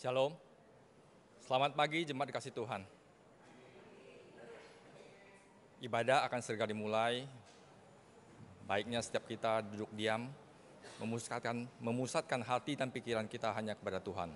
Shalom, selamat pagi jemaat dikasih Tuhan. Ibadah akan segera dimulai, baiknya setiap kita duduk diam, memusatkan hati dan pikiran kita hanya kepada Tuhan.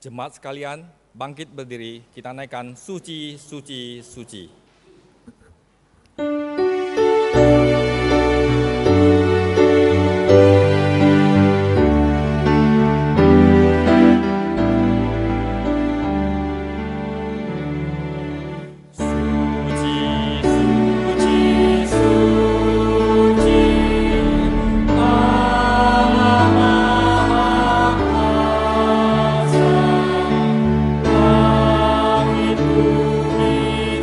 Jemaat sekalian, bangkit berdiri, kita naikkan suci, suci, suci. Langit bumi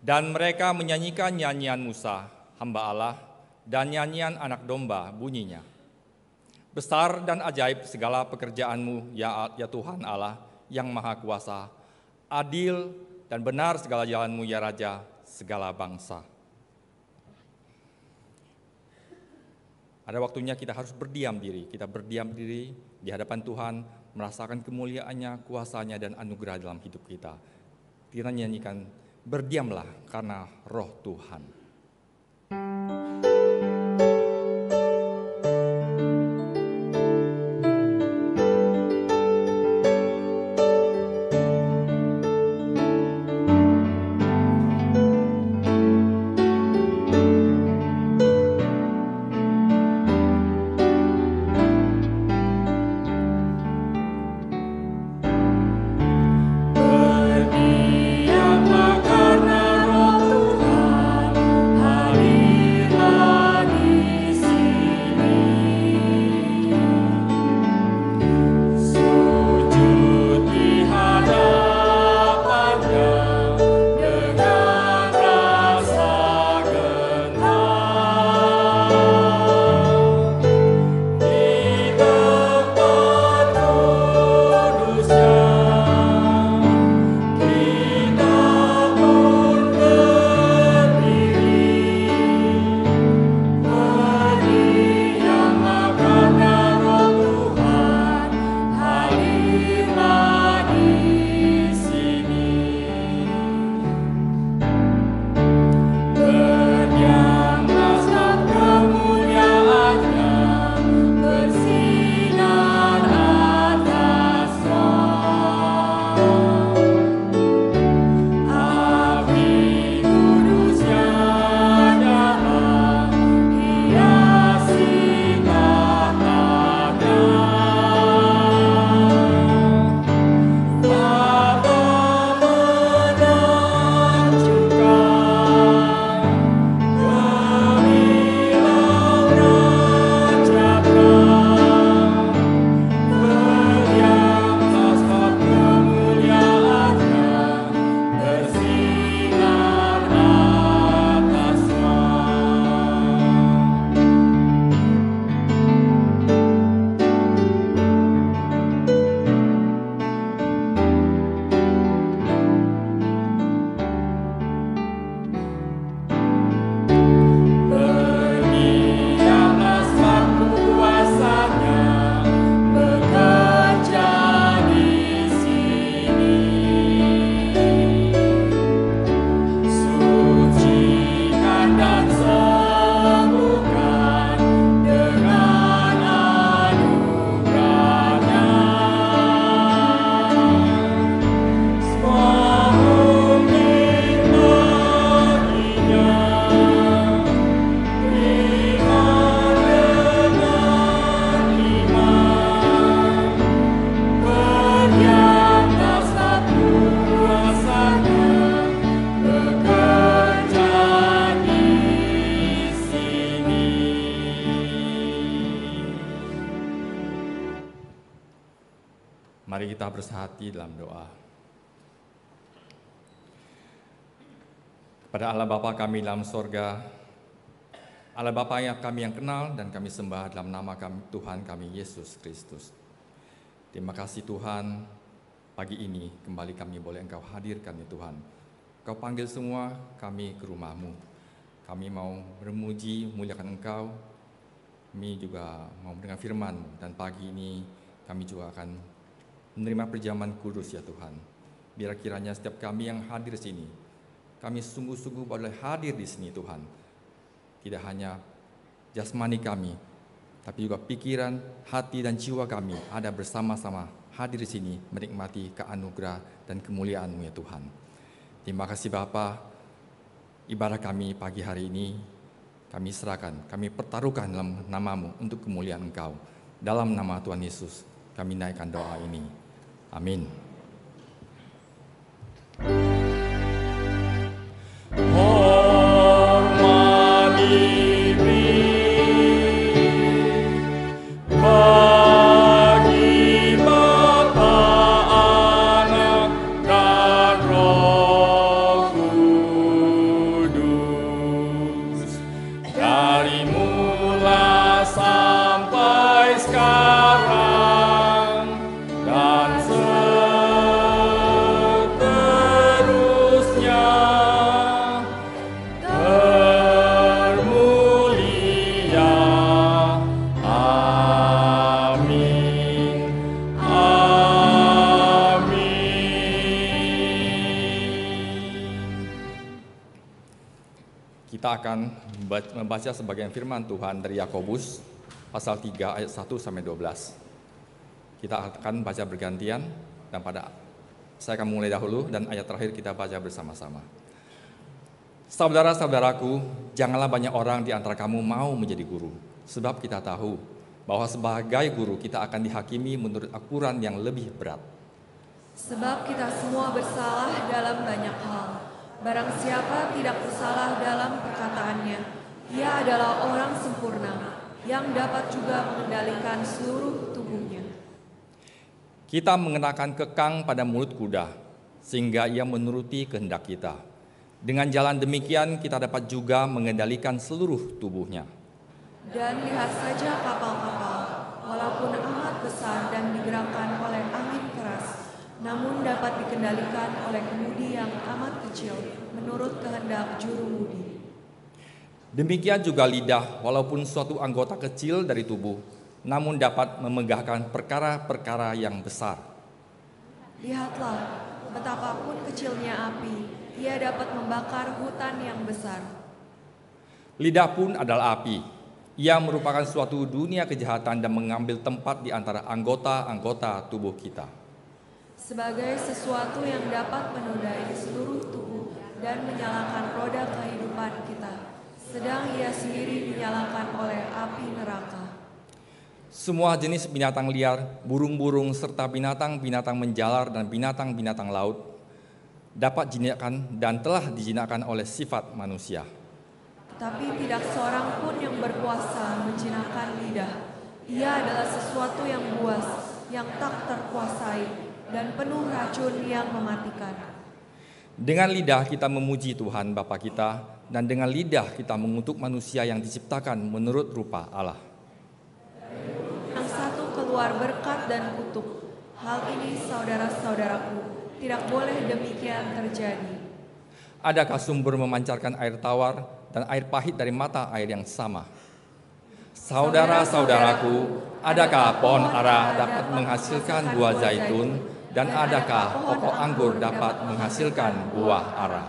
Dan mereka menyanyikan nyanyian Musa, hamba Allah, dan nyanyian anak domba bunyinya. Besar dan ajaib segala pekerjaanmu, ya Tuhan Allah yang Maha Kuasa. Adil dan benar segala jalanmu, ya Raja segala bangsa. Ada waktunya kita harus berdiam diri. Kita berdiam diri di hadapan Tuhan, merasakan kemuliaannya, kuasanya, dan anugerah dalam hidup kita. Kita nyanyikan, berdiamlah karena roh Tuhan. Mari kita bersehati dalam doa. Kepada Allah Bapa kami dalam sorga, Allah Bapa yang kami yang kenal dan kami sembah dalam nama kami, Tuhan kami Yesus Kristus. Terima kasih Tuhan, pagi ini kembali kami boleh Engkau hadirkan ya Tuhan. Engkau panggil semua kami ke rumah-Mu. Kami mau memuji, muliakan Engkau. Kami juga mau mendengar firman-Mu, dan pagi ini kami juga akan menerima perjamuan kudus ya Tuhan. Biar kiranya setiap kami yang hadir di sini, kami sungguh-sungguh boleh hadir di sini Tuhan. Tidak hanya jasmani kami, tapi juga pikiran, hati, dan jiwa kami ada bersama-sama hadir di sini menikmati keanugerah dan kemuliaan-Mu ya Tuhan. Terima kasih Bapa, ibadah kami pagi hari ini kami serahkan, kami pertaruhkan dalam nama-Mu untuk kemuliaan Engkau. Dalam nama Tuhan Yesus kami naikkan doa ini. Amin. Kita akan membaca sebagian firman Tuhan dari Yakobus pasal 3 ayat 1 sampai 12. Kita akan baca bergantian dan saya akan mulai dahulu dan ayat terakhir kita baca bersama-sama. Saudara-saudaraku, janganlah banyak orang di antara kamu mau menjadi guru, sebab kita tahu bahwa sebagai guru kita akan dihakimi menurut aturan yang lebih berat. Sebab kita semua bersalah dalam banyak hal. Barang siapa tidak bersalah dalam perkataannya, ia adalah orang sempurna, yang dapat juga mengendalikan seluruh tubuhnya. Kita mengenakan kekang pada mulut kuda, sehingga ia menuruti kehendak kita. Dengan jalan demikian kita dapat juga mengendalikan seluruh tubuhnya. Dan lihat saja kapal-kapal, walaupun amat besar dan digerakkan oleh angin keras, namun dapat dikendalikan oleh kemudi yang amat kecil, menurut kehendak jurumudi. Demikian juga lidah, walaupun suatu anggota kecil dari tubuh, namun dapat memegahkan perkara-perkara yang besar. Lihatlah, betapapun kecilnya api, ia dapat membakar hutan yang besar. Lidah pun adalah api. Ia merupakan suatu dunia kejahatan dan mengambil tempat di antara anggota-anggota tubuh kita. Sebagai sesuatu yang dapat menodai seluruh tubuh dan menyalakan roda kehidupan kita, sedang ia sendiri dinyalakan oleh api neraka. Semua jenis binatang liar, burung-burung, serta binatang-binatang menjalar dan binatang-binatang laut dapat jinakkan dan telah dijinakkan oleh sifat manusia. Tapi tidak seorang pun yang berkuasa menjinakkan lidah. Ia adalah sesuatu yang buas, yang tak terkuasai, dan penuh racun yang mematikan. Dengan lidah kita memuji Tuhan Bapa kita, dan dengan lidah kita mengutuk manusia yang diciptakan menurut rupa Allah. Yang satu keluar berkat dan kutuk. Hal ini saudara-saudaraku, tidak boleh demikian terjadi. Adakah sumber memancarkan air tawar dan air pahit dari mata air yang sama? Saudara-saudaraku, adakah pohon ara dapat menghasilkan buah zaitun dan adakah pokok anggur dapat menghasilkan buah ara?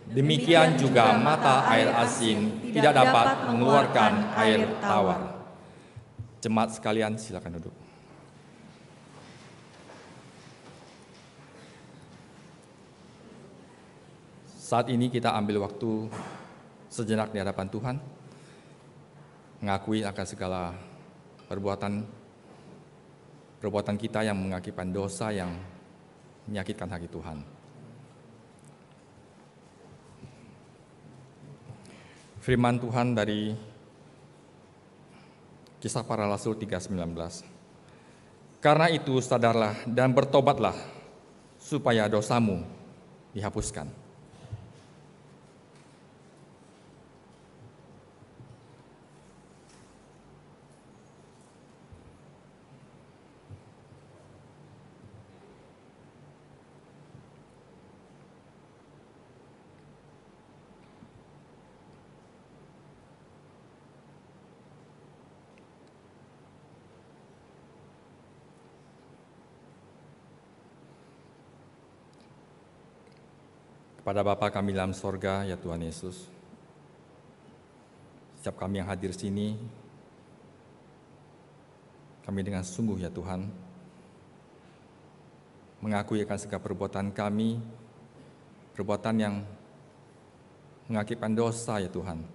Demikian juga mata air asin tidak dapat mengeluarkan air tawar. Jemaat sekalian, silakan duduk. Saat ini kita ambil waktu sejenak di hadapan Tuhan, mengakui akan segala perbuatan kita yang mengakibatkan dosa yang menyakitkan hati Tuhan. Firman Tuhan dari Kisah Para Rasul 3:19. Karena itu sadarlah dan bertobatlah supaya dosamu dihapuskan. Kepada Bapa kami dalam sorga, ya Tuhan Yesus, setiap kami yang hadir sini, kami dengan sungguh ya Tuhan, mengakui akan segala perbuatan kami, perbuatan yang mengakibatkan dosa ya Tuhan,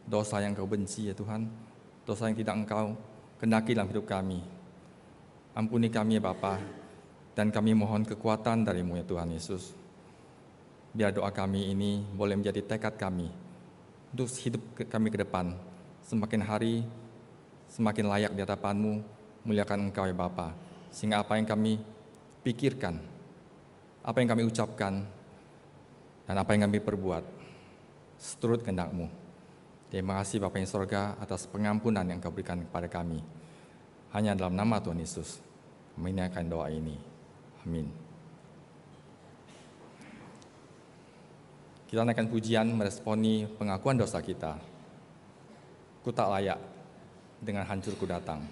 dosa yang Kau benci ya Tuhan, dosa yang tidak Engkau kehendaki dalam hidup kami. Ampuni kami ya Bapa, dan kami mohon kekuatan dari-Mu ya Tuhan Yesus. Biar doa kami ini boleh menjadi tekad kami untuk hidup kami ke depan. Semakin hari, semakin layak di hadapan-Mu, muliakan Engkau ya Bapa. Sehingga apa yang kami pikirkan, apa yang kami ucapkan, dan apa yang kami perbuat, seturut kehendak-Mu. Terima kasih Bapa yang sorga atas pengampunan yang Kau berikan kepada kami. Hanya dalam nama Tuhan Yesus, kami menaikkan doa ini. Amin. Kita naikkan pujian meresponi pengakuan dosa kita. Ku tak layak, dengan hancur ku datang.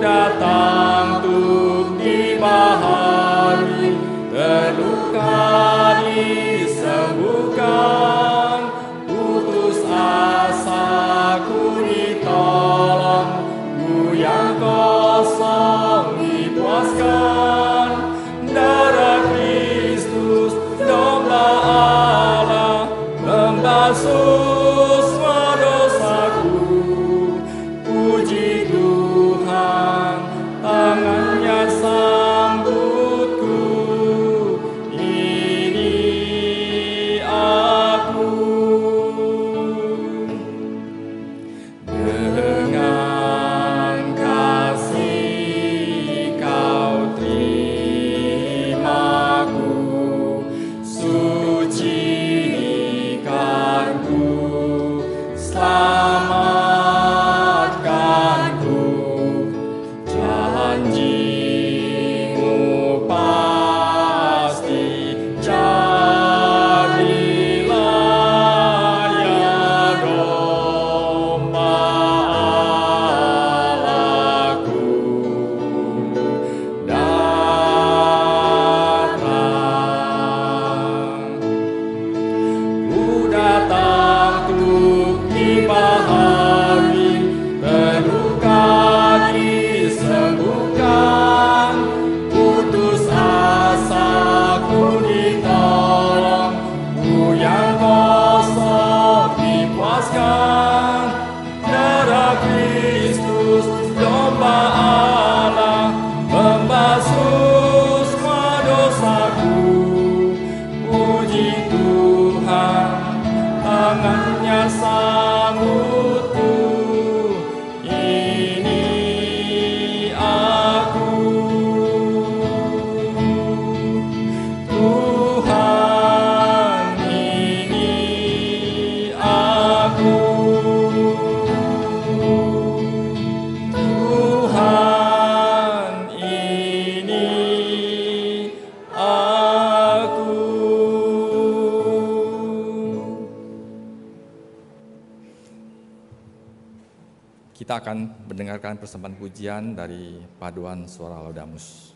datang untuk dibahagi, terluka disembuhkan, putus asaku ditolong, ku yang kosong dipuaskan. Darah Kristus, domba Allah, membasuh semua dosaku. Puji Tuhan, tangannya sambutku. Ini aku. Dengan kasih kau terimaku, sucikanku, selamatkanku. Janjimu pasti jadilah, ya domba Allahku. Ku datang untuk dibahagi, terluka disembuhkan, putus asaku ditolong, ku yang kosong dipuaskan. Darah Kristus, domba Allah, membasuh semua dosaku. Puji Tuhan, tangannya sambutku. Ini aku. Tuhan, ini aku. Tuhan, ini aku. Kita akan mendengarkan persembahan pujian dari Paduan Suara Laudamus.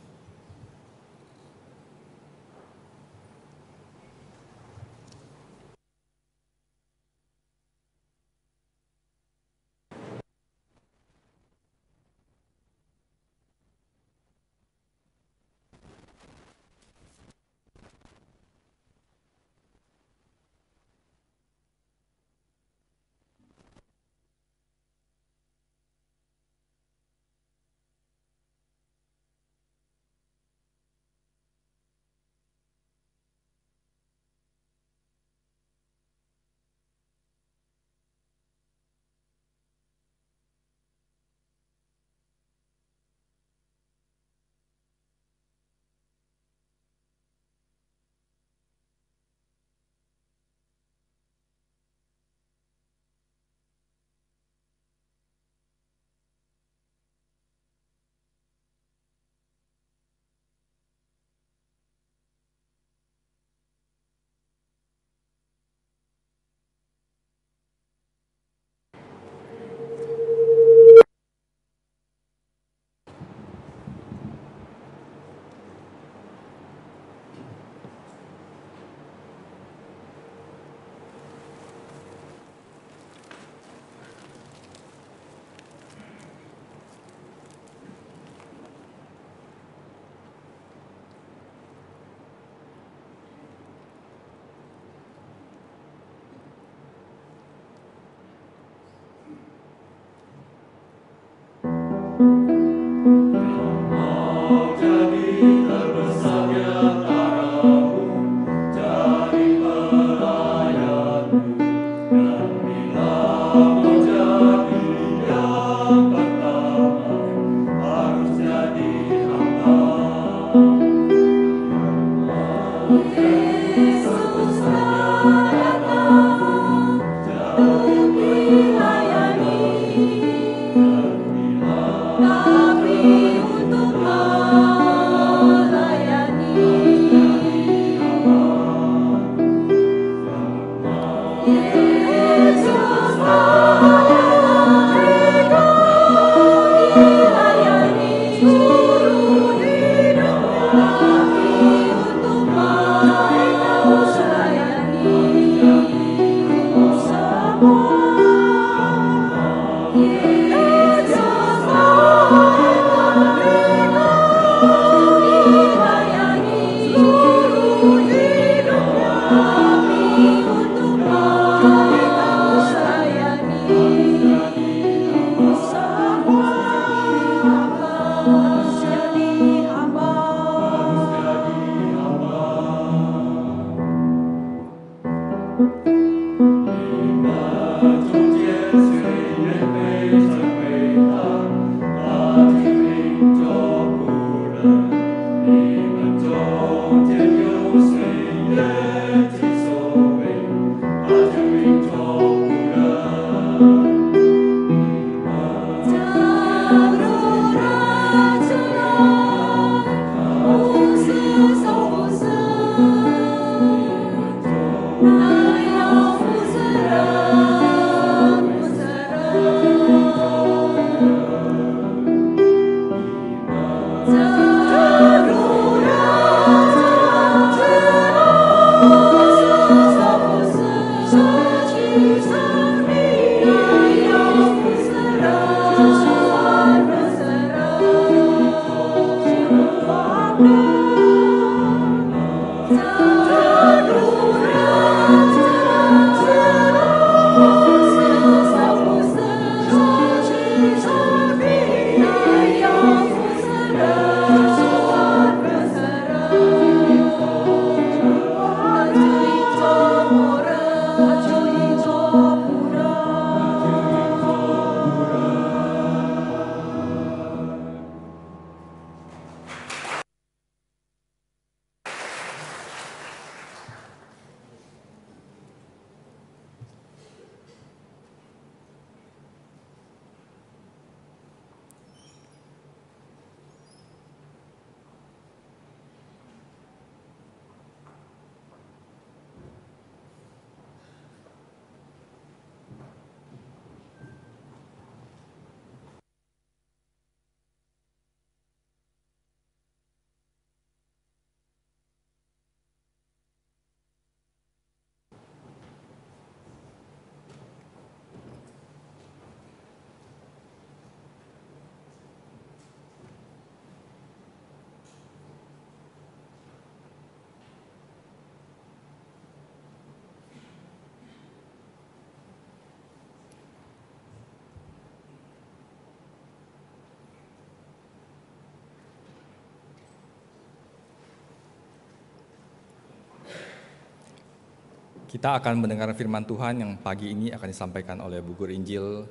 Kita akan mendengar firman Tuhan yang pagi ini akan disampaikan oleh Bu Guru Injil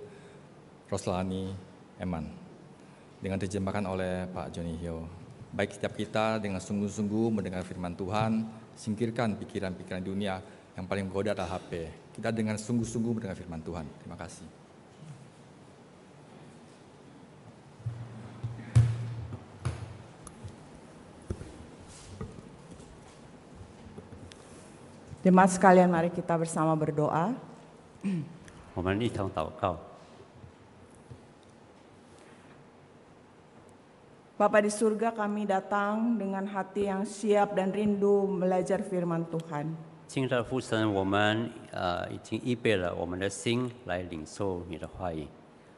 Roslani Eman dengan terjemahkan oleh Pak Joni Hyo. Baik setiap kita dengan sungguh-sungguh mendengar firman Tuhan, singkirkan pikiran-pikiran dunia yang paling menggoda adalah HP. Kita dengan sungguh-sungguh mendengar firman Tuhan. Terima kasih. Jemaat sekalian, mari kita bersama berdoa. 我们一同祷告。 Bapa di surga, kami datang dengan hati yang siap dan rindu belajar firman Tuhan. 亲爱的父神，我们已经预备了我们的心来领受你的话语。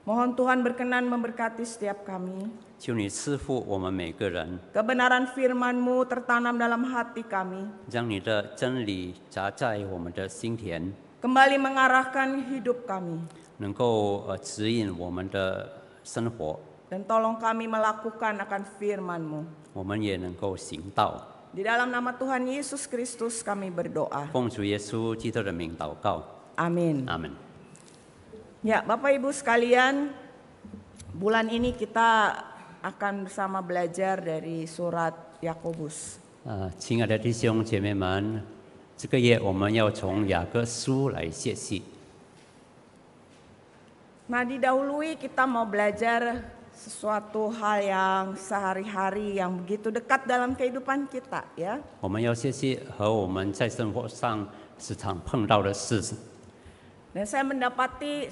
Mohon Tuhan berkenan memberkati setiap kami. 求你赐福我们每个人， Kebenaran firman-Mu tertanam dalam hati kami. 将你的真理扎在我们的心田， Kembali mengarahkan hidup kami. 能够指引我们的生活， Dan tolong kami melakukan akan firman-Mu. 我们也能够行道。 Di dalam nama Tuhan Yesus Kristus kami berdoa. 奉主耶稣基督的名祷告， Amin. 阿门。 Ya, Bapak Ibu sekalian, bulan ini kita akan bersama belajar dari surat Yakobus. 亲爱的弟兄姐妹们，这个月我们要从雅各书来学习。 Nah, didahului kita mau belajar sesuatu hal yang sehari-hari yang begitu dekat dalam kehidupan kita, ya. 我们要学习和我们在生活上时常碰到的事。 Dan saya mendapati,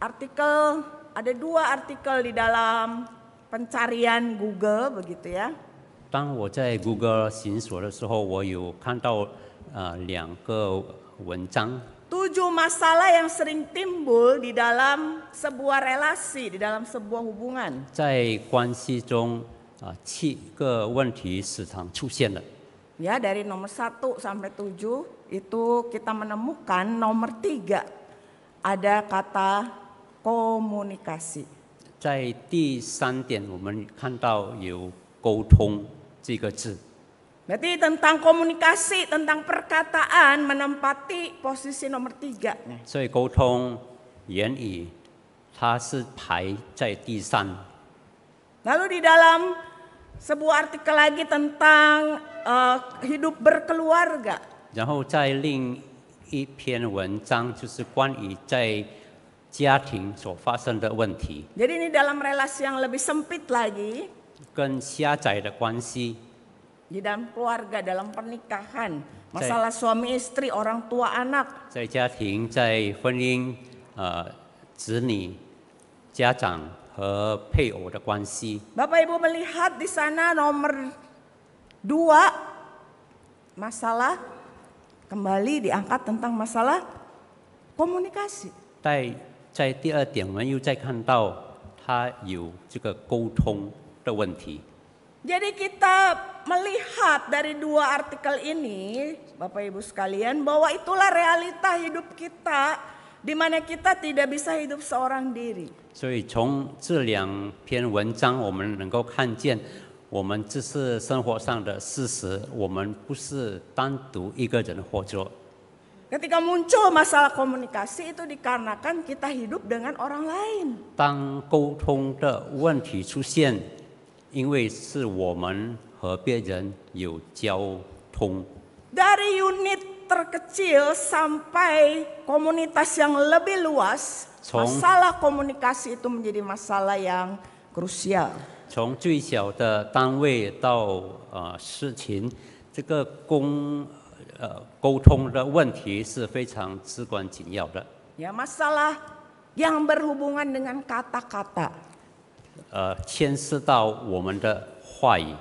artikel, ada 2 artikel di dalam pencarian Google, begitu ya. 当我在 Google 寻索的时候，我有看到2个文章， 7 masalah yang sering timbul di dalam sebuah relasi, di dalam sebuah hubungan. 在关系中7个问题时常出现了。 Ya, dari nomor 1 sampai 7 itu kita menemukan nomor 3 ada kata komunikasi. 在第3点，我们看到有沟通这个字， Berarti tentang komunikasi, tentang perkataan menempati posisi nomor 3. 所以沟通言语它是排在第3。 Lalu di dalam sebuah artikel lagi tentang hidup berkeluarga. 然后在另一篇文章就是关于在家庭所发生的问题， Jadi ini dalam relasi yang lebih sempit lagi, 跟狭窄的关系， di dalam keluarga, dalam pernikahan, masalah suami istri, orang tua anak. 在家庭、在婚姻、子女、家长和配偶的关系。 Bapak Ibu melihat di sana nomor 2 masalah kembali diangkat tentang masalah komunikasi. 在第2点，我们又再看到它有这个沟通的问题。 Jadi kita melihat dari 2 artikel ini, Bapak Ibu sekalian, bahwa itulah realita hidup kita, di mana kita tidak bisa hidup seorang diri. 所以从这2篇文章，我们能够看见，我们这是生活上的事实，我们不是单独一个人活着。 Ketika muncul masalah komunikasi itu dikarenakan kita hidup dengan orang lain. 当沟通的问题出现，因为是我们和别人有交通， Dari unit terkecil sampai komunitas yang lebih luas, masalah komunikasi itu menjadi masalah yang krusial. 从最小的单位到事情，这个沟通的问题是非常至关紧要的。 Ya, masalah yang berhubungan dengan kata-kata. 牵涉到我们的话语。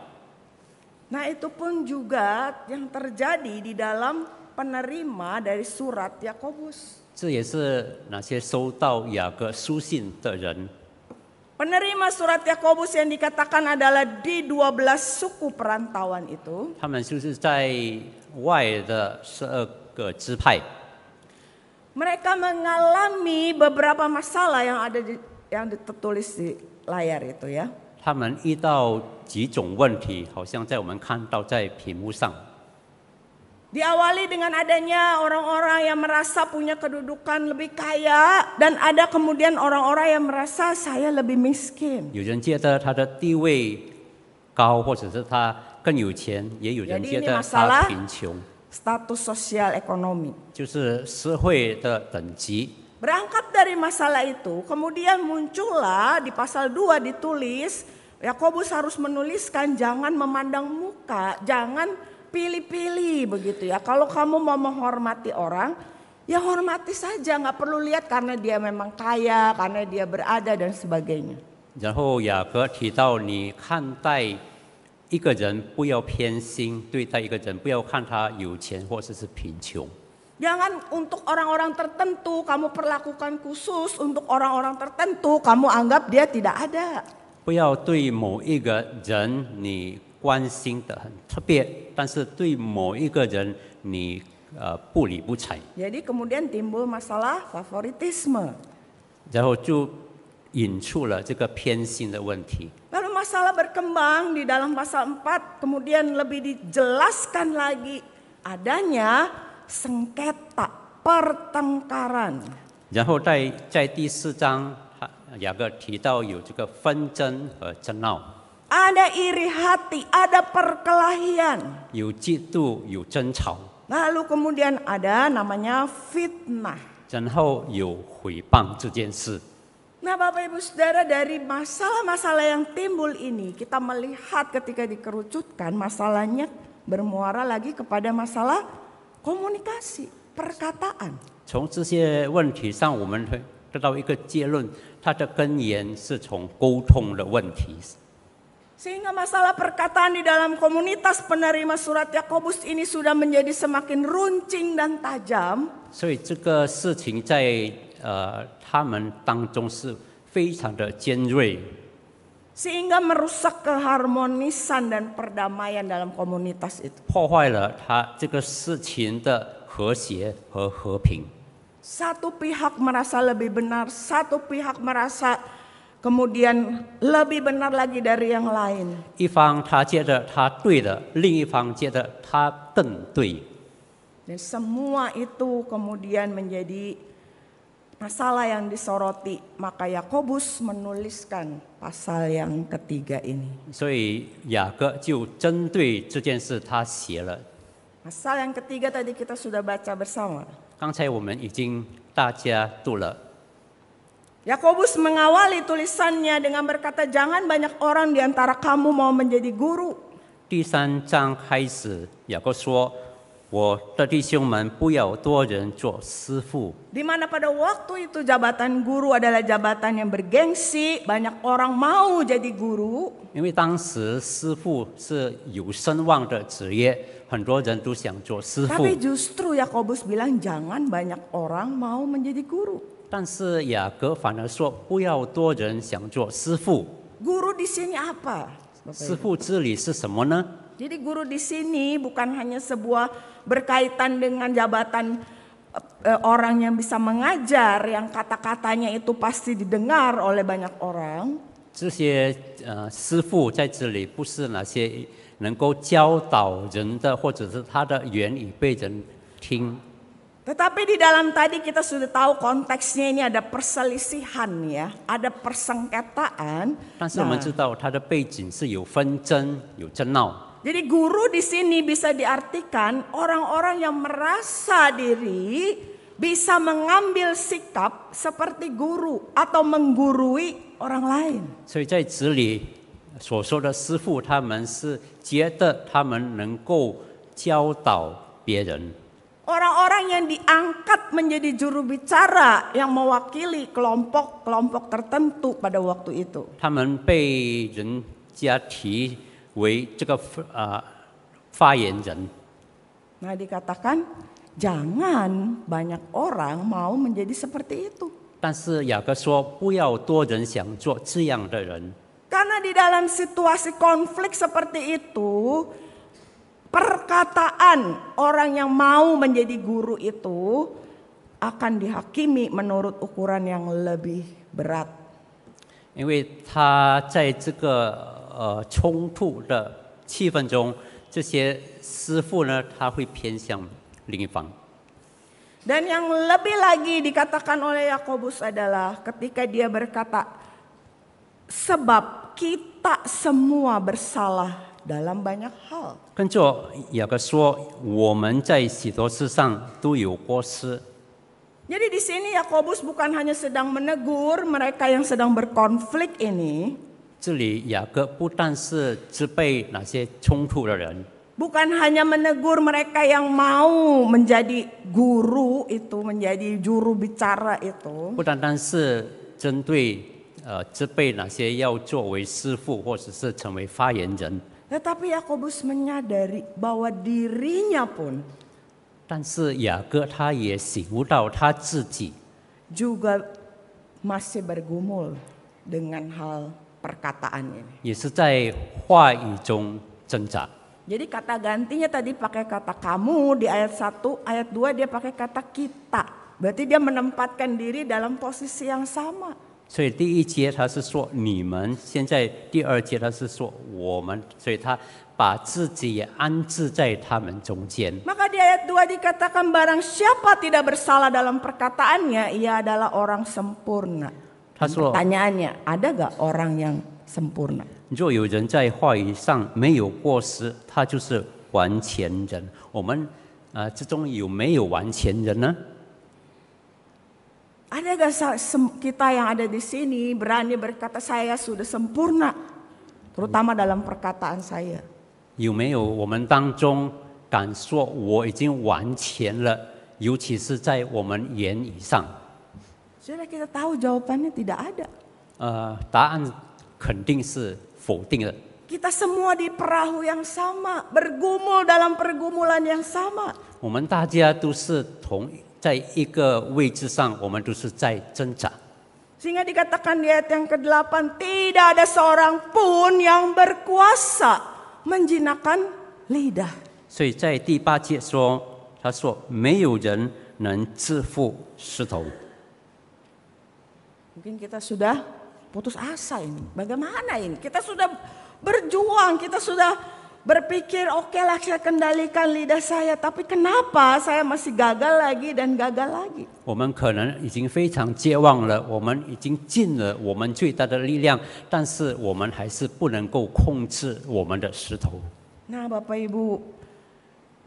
Nah, itu pun juga yang terjadi di dalam penerima dari surat Yakobus. 这也是那些收到雅各书信的人， Penerima surat Yakobus yang dikatakan adalah di 12 suku perantauan itu. 他们就是在外的12个支派， Mereka mengalami beberapa masalah yang tertulis di layar itu ya. 他们遇到几种问题，好像在我们看到在屏幕上。Diawali dengan adanya orang-orang yang merasa punya kedudukan lebih kaya, dan ada kemudian orang-orang yang merasa saya lebih miskin. 有人觉得他的地位高，或者是他更有钱，也有人 Jadi 觉 ini 得 masalah 他贫穷， status sosial ekonomi. 就是社会的等级。 Berangkat dari masalah itu, kemudian muncullah di pasal 2 ditulis, Yakobus harus menuliskan jangan memandang muka, jangan pilih-pilih begitu ya. Kalau kamu mau menghormati orang, ya hormati saja, nggak perlu lihat karena dia memang kaya, karena dia berada dan sebagainya. 然后雅各提到，你看待一个人不要偏心，对待一个人不要看他有钱或者是贫穷。 Jangan untuk orang-orang tertentu kamu perlakukan khusus, untuk orang-orang tertentu kamu anggap dia tidak ada. 不要对某一个人你关心的很特别，但是对某一个人你不理不睬， Jadi kemudian timbul masalah favoritisme. 然后就引出了这个偏心的问题。 Lalu masalah berkembang di dalam pasal 4, kemudian lebih dijelaskan lagi adanya sengketa, pertengkaran. 然后在第4章，雅各提到有这个纷争和争闹， Ada iri hati, ada perkelahian. 有嫉妒，有争吵， Lalu kemudian ada namanya fitnah. 然后有毁谤这件事。 Nah Bapak Ibu Saudara, dari masalah-masalah yang timbul ini kita melihat ketika dikerucutkan masalahnya bermuara lagi kepada masalah komunikasi, perkataan. 从这些问题上，我们会得到一个结论，它的根源是从沟通的问题。 Sehingga masalah perkataan di dalam komunitas penerima surat Yakobus ini sudah menjadi semakin runcing dan tajam. 所以这个事情在他们当中是非常的尖锐， Sehingga merusak keharmonisan dan perdamaian dalam komunitas itu. 破坏了他这个事情的和谐和和平。 Satu pihak merasa lebih benar, satu pihak merasa kemudian lebih benar lagi dari yang lain. 一方他觉得他对的，另一方觉得他更对， Dan semua itu kemudian menjadi masalah yang disoroti. Maka Yakobus menuliskan pasal yang ketiga ini. 所以雅各就针对这件事，他写了。 Pasal yang ketiga tadi kita sudah baca bersama. 刚才我们已经大家读了。 Yakobus mengawali tulisannya dengan berkata, jangan banyak orang di antara kamu mau menjadi guru. 第3章开始，雅各说：“我的弟兄们，不要多人做师傅。” Di mana pada waktu itu jabatan guru adalah jabatan yang bergengsi, banyak orang mau jadi guru. 因为当时师傅是有声望的职业，很多人都想做师傅。 Tapi justru Yakobus bilang jangan banyak orang mau menjadi guru. 但是雅各反而说：“不要多人想做师傅。 Guru di sini apa? ”师傅这里是什么呢？ Jadi guru di sini bukan hanya sebuah berkaitan dengan jabatan orang yang bisa mengajar, yang kata-katanya itu pasti didengar oleh banyak orang. 这些师傅在这里不是那些能够教导人的，或者是他的言语被人听。 Tetapi di dalam tadi kita sudah tahu konteksnya ini ada perselisihan ya, ada persengketaan. 但是我们知道它的背景是有纷争、有争闹。 Jadi guru di sini bisa diartikan orang-orang yang merasa diri bisa mengambil sikap seperti guru atau menggurui orang lain. 所以在这里所说的师傅，他们是觉得他们能够教导别人。 Orang-orang yang diangkat menjadi juru bicara yang mewakili kelompok-kelompok tertentu pada waktu itu. 他们被人家提为这个发言人。 Nah dikatakan jangan banyak orang mau menjadi seperti itu. 但是雅各说，不要多人想做这样的人， Karena di dalam situasi konflik seperti itu, perkataan orang yang mau menjadi guru itu akan dihakimi menurut ukuran yang lebih berat. 因为他在这个冲突的气氛中，这些师傅呢，他会偏向另一方。 Dan yang lebih lagi dikatakan oleh Yakobus adalah ketika dia berkata, sebab kita semua bersalah dalam banyak hal. 跟着雅各说，我们在许多事上都有过失。 Jadi di sini Yakobus bukan hanya sedang menegur mereka yang sedang berkonflik ini, 这里雅各不但是责备那些冲突的人， bukan hanya menegur mereka yang mau menjadi guru itu, menjadi juru bicara itu, 不单单是针对责备那些要作为师傅或者是成为发言人， tetapi Yakobus menyadari bahwa dirinya pun 但是雅各他也醒悟到他自己 juga masih bergumul dengan hal perkataan ini. 也是在话语中挣扎。 Jadi kata gantinya tadi pakai kata kamu di ayat 1, ayat 2 dia pakai kata kita. Berarti dia menempatkan diri dalam posisi yang sama. 所以第一节他是说你们，现在第二节他是说我们，所以他把自己也安置在他们中间。 Maka di ayat 2 dikatakan barang siapa tidak bersalah dalam perkataannya, ia adalah orang sempurna. 他说 Pertanyaannya, ada gak orang yang sempurna? 若有人在话语上没有过失，他就是完全人。我们之中有没有完全人呢？ Ada gak kita yang ada di sini berani berkata saya sudah sempurna, terutama dalam perkataan saya? 有没有我们当中敢说我已经完全了，尤其是在我们言语上？ Sudah kita tahu jawabannya tidak ada. 答案肯定是否定的。 Kita semua di perahu yang sama, bergumul dalam pergumulan yang sama. 我们大家都是在一个位置上，我们都是在挣扎。 Sehingga dikatakan di ayat yang ke-8, tidak ada seorang pun yang berkuasa menjinakkan lidah. 所以在第8节说，他说没有人能制服石头。 Mungkin kita sudah putus asa ini. Bagaimana ini? Kita sudah berjuang, kita sudah berpikir oke lah saya kendalikan lidah saya. Tapi kenapa saya masih gagal lagi dan gagal lagi? 我们可能已经非常绝望了，我们已经尽了我们最大的力量，但是我们还是不能够控制我们的石头。 Nah Bapak Ibu,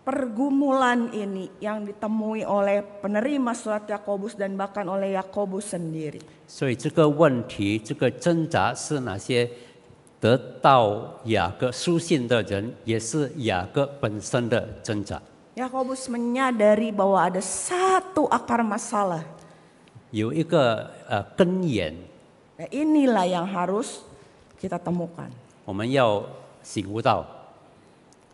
pergumulan ini yang ditemui oleh penerima surat Yakobus dan bahkan oleh Yakobus sendiri. 所以这个问题，这个挣扎是哪些得到雅各书信的人，也是雅各本身的挣扎。 Yakobus menyadari bahwa ada satu akar masalah. 有一个根源， Nah, inilah yang harus kita temukan. 我们要醒悟到。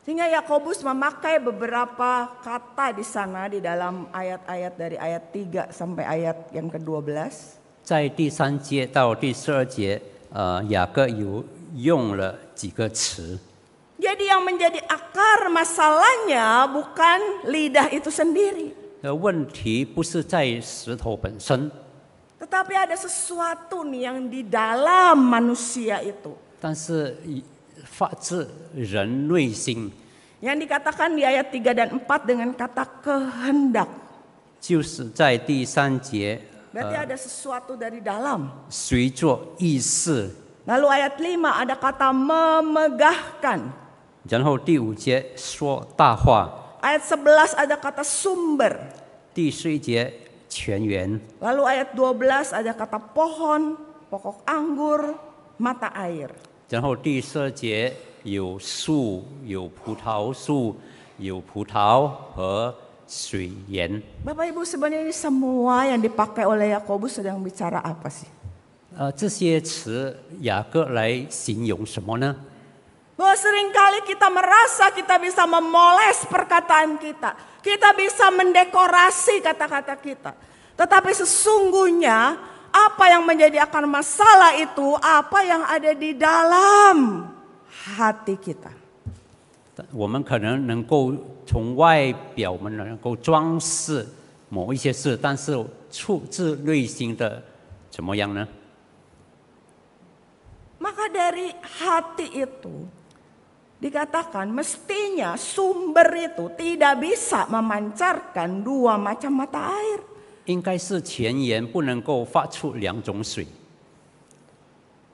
Sehingga Yakobus memakai beberapa kata di sana di dalam ayat-ayat dari ayat 3 sampai ayat yang ke-12. 在第3节到第12节，雅各有用了几个词。 Jadi yang menjadi akar masalahnya bukan lidah itu sendiri. 问题不是在石头本身， Tetapi ada sesuatu nih yang di dalam manusia itu. 但是发自人内心， Yang dikatakan di ayat 3 dan 4 dengan kata kehendak. 就是在第3节， Berarti ada sesuatu dari dalam. 随着意识。 Lalu ayat 5 ada kata memegahkan. 然后第5节说大话， Ayat 11 ada kata sumber. 第11节泉源， Lalu ayat 12 ada kata pohon, pokok anggur, mata air. 然后第12节有树，有葡萄树，有葡萄和水源。 Bapak Ibu sebenarnya ini semua yang dipakai oleh Yakobus sedang bicara apa sih? 这些词雅各来形容什么呢？ Bahwa seringkali kita merasa kita bisa memoles perkataan kita. Kita bisa mendekorasi kata-kata kita. Tetapi sesungguhnya apa yang menjadi akar masalah itu apa yang ada di dalam hati kita. 我们可能能够从外表我们能够装饰某一些事，但是出自内心的怎么样呢？ Maka dari hati itu dikatakan mestinya sumber itu tidak bisa memancarkan dua macam mata air. 应该是泉源不能够发出两种水。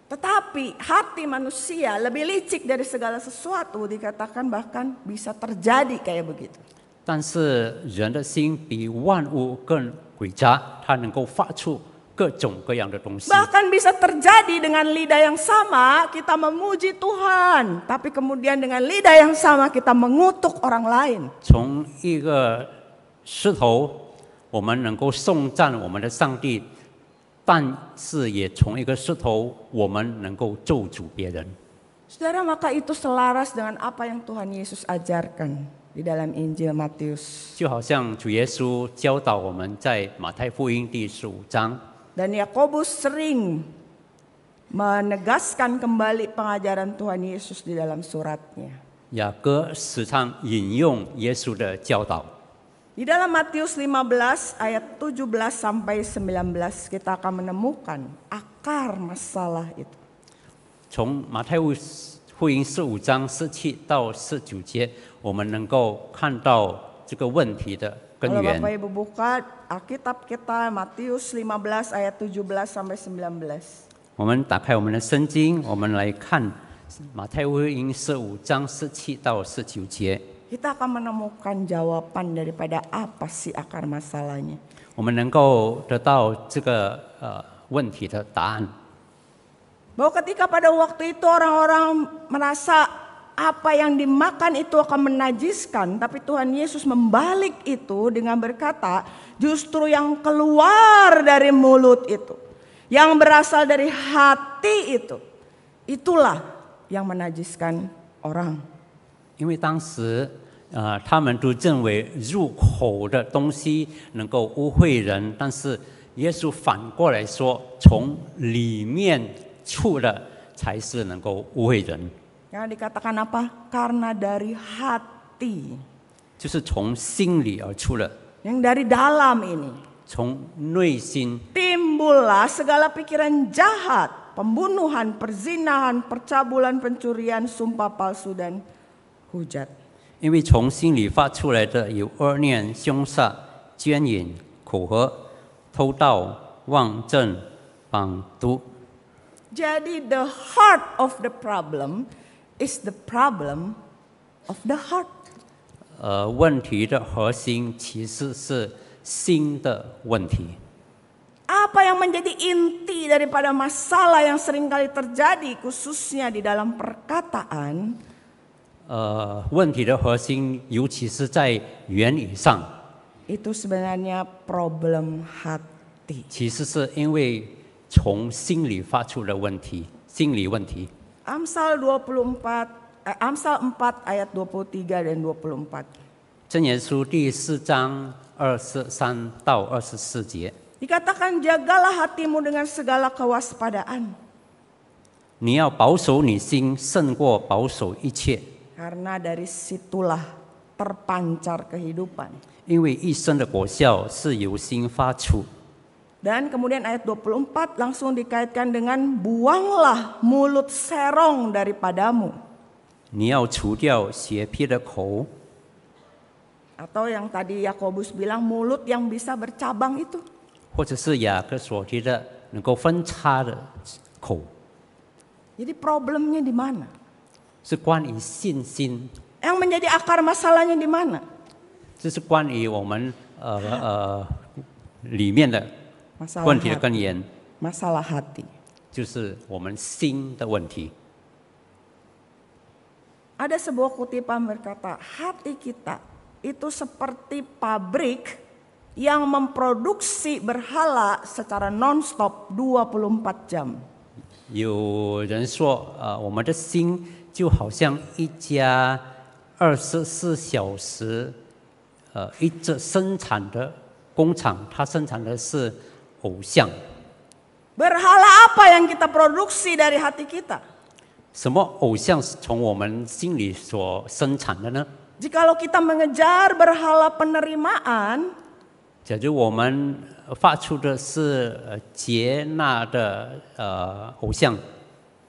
Tetapi hati manusia lebih licik dari segala sesuatu, dikatakan bahkan bisa terjadi kayak begitu. 但是人的心比万物更诡诈，它能够发出各种各样的东西。 Bahkan bisa terjadi dengan lidah yang sama kita memuji Tuhan, tapi kemudian dengan lidah yang sama kita mengutuk orang lain. 从一个石头，我们能够颂赞我们的上帝，但是也从一个石头，我们能够咒诅别人。 Saudara, maka itu selaras dengan apa yang Tuhan Yesus ajarkan di dalam Injil Matius. 就好像主耶稣教导我们在马太福音第15章， Dan Yakobus sering menegaskan kembali pengajaran Tuhan Yesus di dalam suratnya. 雅各时常引用耶稣的教导。 Di dalam Matius 15 ayat 17 sampai 19 kita akan menemukan akar masalah itu. 从马太福音15章17到19节，我们能够看到这个问题的根 Kalau 源。 Bapak Ibu buka Alkitab kita Matius 15 ayat 17 sampai 19. 我们打开我们的圣经，我们来看马太福音15章17到19节。 Kita akan menemukan jawaban daripada apa sih akar masalahnya. 我们能够得到这个问题的答案。 Bahwa ketika pada waktu itu orang-orang merasa apa yang dimakan itu akan menajiskan, tapi Tuhan Yesus membalik itu dengan berkata, justru yang keluar dari mulut itu, yang berasal dari hati itu, itulah yang menajiskan orang. 因为当时他们都认为入口的东西能够污秽人，但是耶稣反过来说，从里面出的才是能够污秽人。 Yang dikatakan apa? Karena dari hati. 就是从心里而出的， Yang dari dalam ini. 从内心 Timbullah segala pikiran jahat, pembunuhan, perzinahan, percabulan, pencurian, sumpah palsu, dan hujat. 因为从心里发出来的有恶念、凶杀、奸淫、口合、偷盗、妄证、绑毒。 Jadi the heart of the problem is the problem of the heart. 问题的核心其实是心的问题。 Apa yang menjadi inti daripada masalah yang seringkali terjadi khususnya di dalam perkataan? 问题的核心，尤其是在言语上， Itu sebenarnya problem hati. 其实是因为从心里发出的问题，心理问题。 Amsal 4 ayat 23 dan 24. 箴言书第4章23到24节， Dikatakan jagalah hatimu dengan segala kewaspadaan. 你要保守你心，胜过保守一切， Karena dari situlah terpancar kehidupan. 因为一生的果效是由心发出。 Dan kemudian ayat 24 langsung dikaitkan dengan buanglah mulut serong daripadamu. 你要除掉邪僻的口， Atau yang tadi Yakobus bilang mulut yang bisa bercabang itu. 或者是雅各所提的能够分叉的口， Jadi problemnya di mana? 是关于信心， Yang menjadi akar masalahnya di mana? 这是关于我们里面的 Masalah 问题的 hati. 根源， Masalah hati. 就是我们心的问题。 Ada sebuah kutipan berkata, hati kita itu seperti pabrik yang memproduksi berhala secara non-stop 24 jam. 有人说，我们的心就好像一家24小时，一直生产的工厂，它生产的是偶像。 Berhala apa yang kita produksi dari hati kita? 什么偶像是从我们心里所生产的呢？ Jikalau kita mengejar berhala penerimaan, 假如我们发出的是接纳的偶像，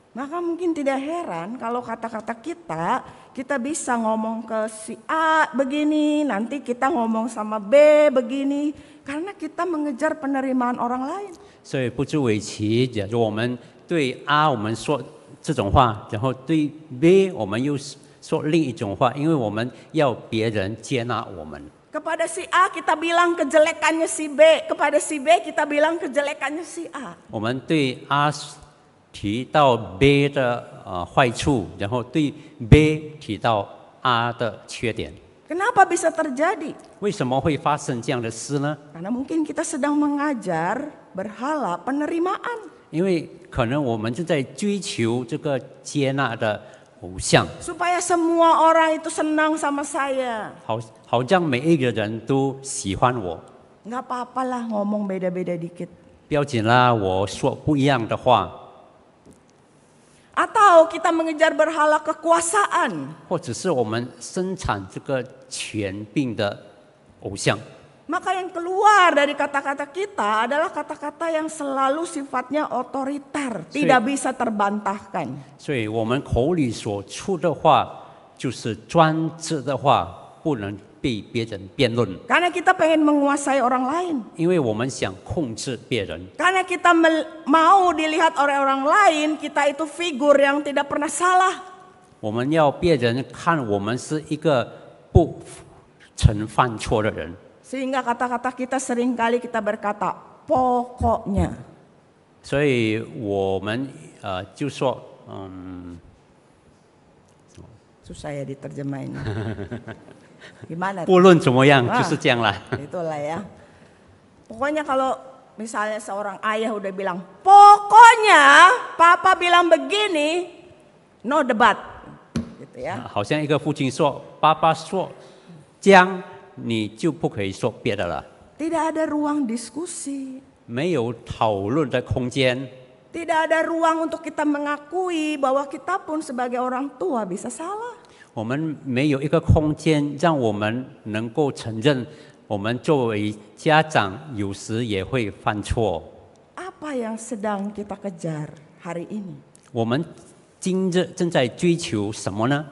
Maka mungkin tidak heran kalau kata-kata kita bisa ngomong ke si A begini, nanti kita ngomong sama B begini, karena kita mengejar penerimaan orang lain. 所以不足为奇。假如我们对 A 我们说这种话，然后对 B 我们又说另一种话，因为我们要别人接纳我们。 Kepada si A kita bilang kejelekannya si B, kepada si B kita bilang kejelekannya si A. 我们对 A 提到 B 的坏处，然后对 B 提到 A 的缺点。 Kenapa bisa terjadi? 为什么会发生这样的事呢？ Karena mungkin kita sedang mengajar berhala penerimaan. 因为可能我们正在追求这个接纳的偶像， Supaya semua orang itu senang sama saya. 好像每一个人都喜欢我。 Nggak apa-apa lah ngomong beda-beda dikit. 不要紧啦，我说不一样的话， Atau kita mengejar berhala kekuasaan. 或者是我们生产这个权柄的偶像。 Maka yang keluar dari kata-kata kita adalah kata-kata yang selalu sifatnya otoriter, tidak bisa terbantahkan. 所以我们口里所出的话就是专制的话，不能被别人辩论， Karena kita pengen menguasai orang lain. 因为我们想控制别人， Karena kita mau dilihat oleh orang lain, kita itu figur yang tidak pernah salah. 我们要别人看我们是一个不曾犯错的人。 Sehingga kata-kata kita seringkali kita berkata, pokoknya. 所以我们就说， Susah ya diterjemahin. Gimana? 不论怎么样， Ah. 就是这样啦。 Itulah ya. Pokoknya kalau misalnya seorang ayah udah bilang, pokoknya papa bilang begini, no debat. Gitu ya. 好像一个父亲说：“爸爸说这样，你就不可以说别的了。” Tidak ada ruang diskusi. 没有讨论的空间， Tidak ada ruang untuk kita mengakui bahwa kita pun sebagai orang tua bisa salah. 我们没有一个空间让我们能够承认，我们作为家长有时也会犯错。 Apa yang sedang kita kejar hari ini? 我们今日正在追求什么呢？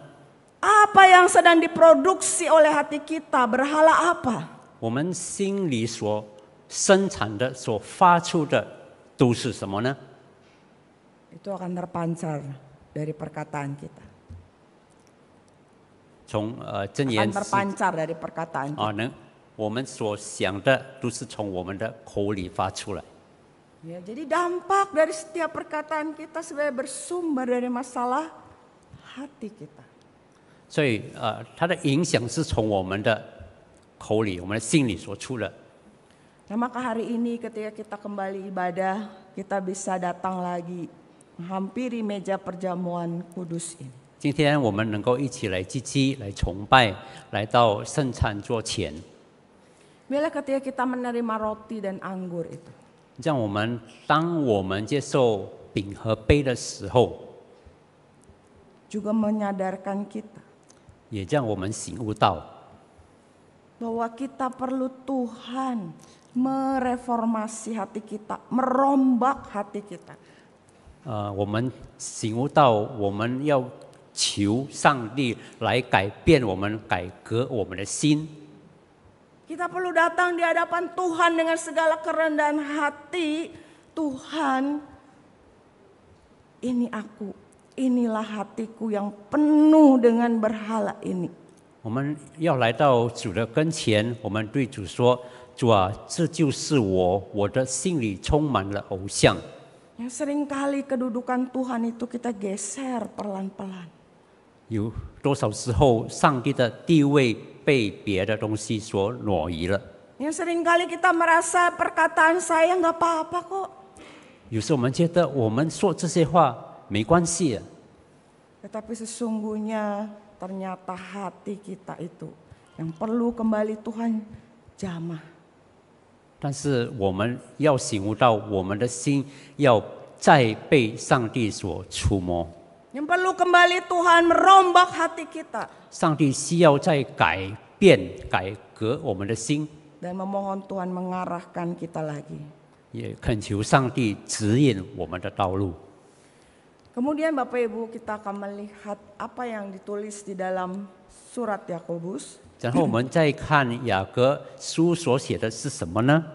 Apa yang sedang diproduksi oleh hati kita? Berhala apa? 我们心里所生产的、所发出的都是什么呢？ Itu akan terpancar dari perkataan kita. 从箴言 Akan terpancar dari perkataan kita. 能我们所想的都是从我们的口里发出来。 Ya, jadi dampak dari setiap perkataan kita sebenarnya bersumber dari masalah hati kita. 所以它的影响是从我们的口里、我们的心里所出的。 Nah, maka hari ini ketika kita kembali ibadah, kita bisa datang lagi menghampiri meja perjamuan kudus ini. 今天我们能够一起来积极、来崇拜，来到圣餐桌前， Bila ketika kita menerima roti dan anggur itu, 让我们当我们接受饼和杯的时候， juga menyadarkan kita 也让我们醒悟到， bahwa kita perlu Tuhan mereformasi hati kita, merombak hati kita. 我们醒悟到，我们要求上帝来改变我们、改革我们的心。 Kita perlu datang di hadapan Tuhan dengan segala kerendahan hati. Tuhan, ini aku, inilah hatiku yang penuh dengan berhala ini. 我们要来到主的跟前，我们对主说：“主啊，这就是我，我的心里充满了偶像。” Yang seringkali kedudukan Tuhan itu kita geser pelan-pelan. 有多少时候，上帝的地位被别的东西所挪移了？ Yang seringkali kita merasa perkataan saya nggak apa-apa kok. 有时我们觉得我们说这些话没关系啊， Tetapi sesungguhnya ternyata hati kita itu yang perlu kembali Tuhan jamah. 但是我们要醒悟到，我们的心要再被上帝所触摸。 Yang perlu kembali Tuhan merombak hati kita. 上帝需要再改变、改革我们的心， Dan memohon Tuhan mengarahkan kita lagi. 也恳求上帝指引我们的道路。Kemudian Bapak Ibu kita akan melihat apa yang ditulis di dalam surat Yakobus. 然后我们再看雅各书所写的是什么呢？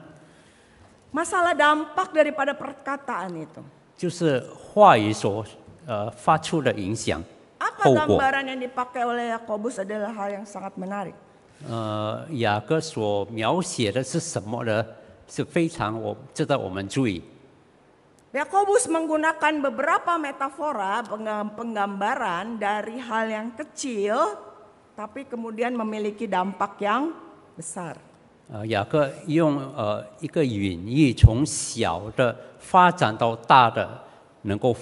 Masalah dampak daripada perkataan itu. 就是话语所发出的影响 Apa 后果。 gambaran yang dipakai oleh Yakobus adalah hal yang sangat menarik. 雅各所描写的是什么呢？是非常值得我们注意。 Yakobus menggunakan beberapa metafora penggambaran dari hal yang kecil tapi kemudian memiliki dampak yang besar. 雅各用一个隐喻，从小的发展到大的，能够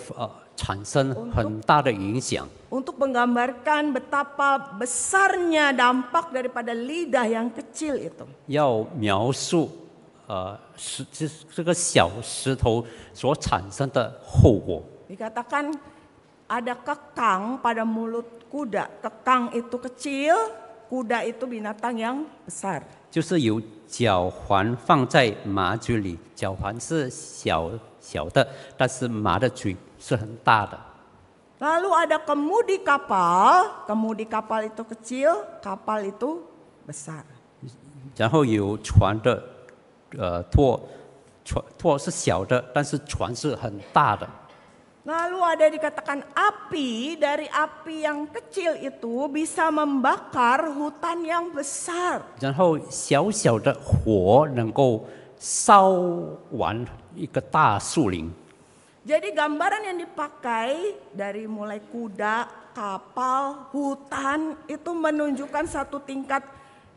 产生很大的影响。 Untuk menggambarkan betapa besarnya dampak daripada lidah yang kecil itu. 要描述这个小石头所产生的后果。 Dikatakan ada kekang pada mulut kuda. Kekang itu kecil, kuda itu binatang yang besar. 就是有脚环放在马嘴里，脚环是小的，但是马的嘴是很大的。 Lalu ada kemudi kapal itu kecil, kapal itu besar. 然后有船的舵是小的，但是船是很大的。 Lalu ada dikatakan api, dari api yang kecil itu bisa membakar hutan yang besar. 然后小小的火能够烧完一个大树林。 Jadi gambaran yang dipakai dari mulai kuda, kapal, hutan itu menunjukkan satu tingkat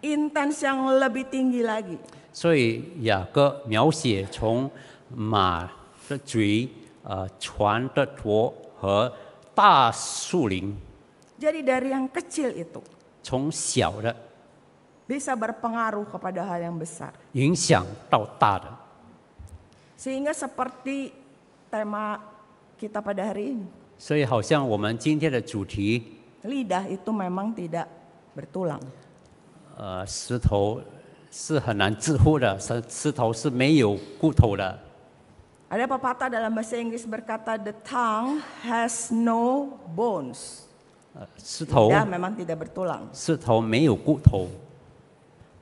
intens yang lebih tinggi lagi. 所以雅各描写从马的嘴、船的舵和大树林， Jadi dari yang kecil itu 从小的 bisa berpengaruh kepada hal yang besar. 影响到大的。 Sehingga seperti tema kita pada hari ini, 所以好像我们今天的主题， lidah itu memang tidak bertulang. 石头是很难致富的，石头是没有骨头的。 Ada pepatah dalam bahasa Inggris berkata the tongue has no bones. 石头 Lidah memang tidak bertulang. 石头没有骨头，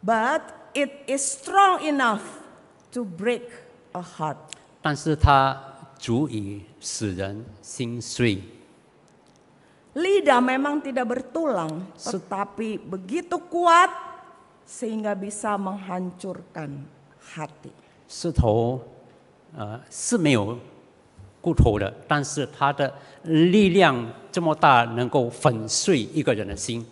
But it is strong enough to break a heart. 但是它足以使人心碎。 Lidah memang tidak bertulang, tetapi begitu kuat sehingga bisa menghancurkan hati. 石头是没有骨头的，但是它的力量这么大，能够粉碎一个人的心。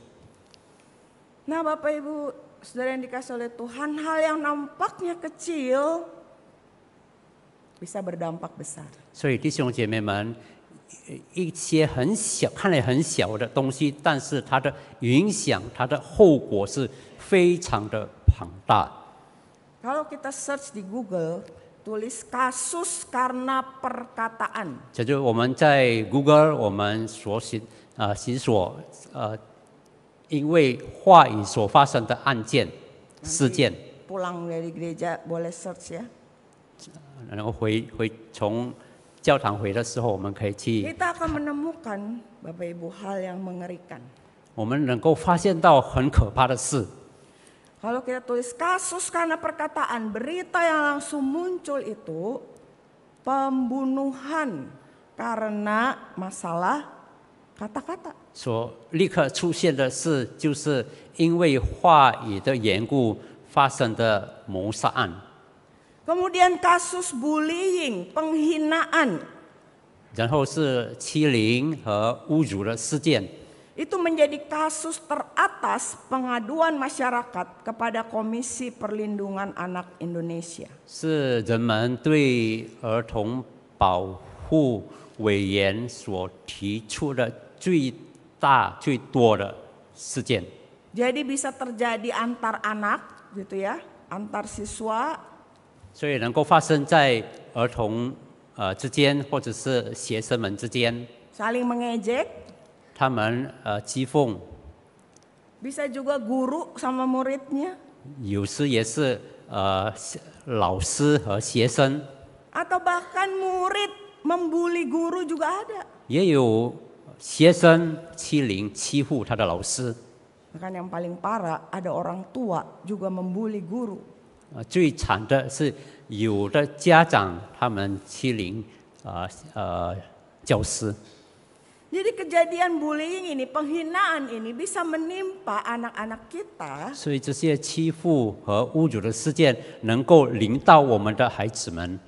Nah, Bapak Ibu, Saudara yang dikasih oleh Tuhan, hal yang nampaknya kecil bisa berdampak besar. 所以弟兄姐妹们，一些很小、看来很小的东西，但是它的影响、它的后果是非常的庞大。 Kalau kita search di Google, tulis kasus karena perkataan. 这就是我们在 Google 我们所因为话语所发生的案件、事件， Pulang dari gereja boleh search ya. 然后从教堂回的时候，我们可以去， Kita akan menemukan Bapak Ibu hal yang mengerikan. 我们能够发现到很可怕的事。 Kalau kita tulis kasus karena perkataan, berita yang langsung muncul itu pembunuhan karena masalah kata-kata. 所立刻出现的事，就是因为话语的缘故发生的谋杀案。 Kemudian kasus bullying, penghinaan. 然后是欺凌和侮辱的事件， Itu menjadi kasus teratas pengaduan masyarakat kepada Komisi Perlindungan Anak Indonesia. 是人们对儿童保护委员所提出的最多的事件。 Jadi bisa terjadi antar anak gitu ya, antar siswa. 所以能够发生在儿童之间，或者是学生们之间， Saling mengejek. 他们讥讽， Bisa juga guru sama muridnya. 有时也是老师和学生， Atau bahkan murid membuli guru juga ada. 也有学生欺凌、欺负他的老师。 Bahkan yang paling parah, ada orang tua juga membuli guru. 最惨的是有的家长他们欺凌教师。 Jadi kejadian bullying ini, penghinaan ini bisa menimpa anak-anak kita. 所以这些欺负和侮辱的事件能够临到我们的孩子们，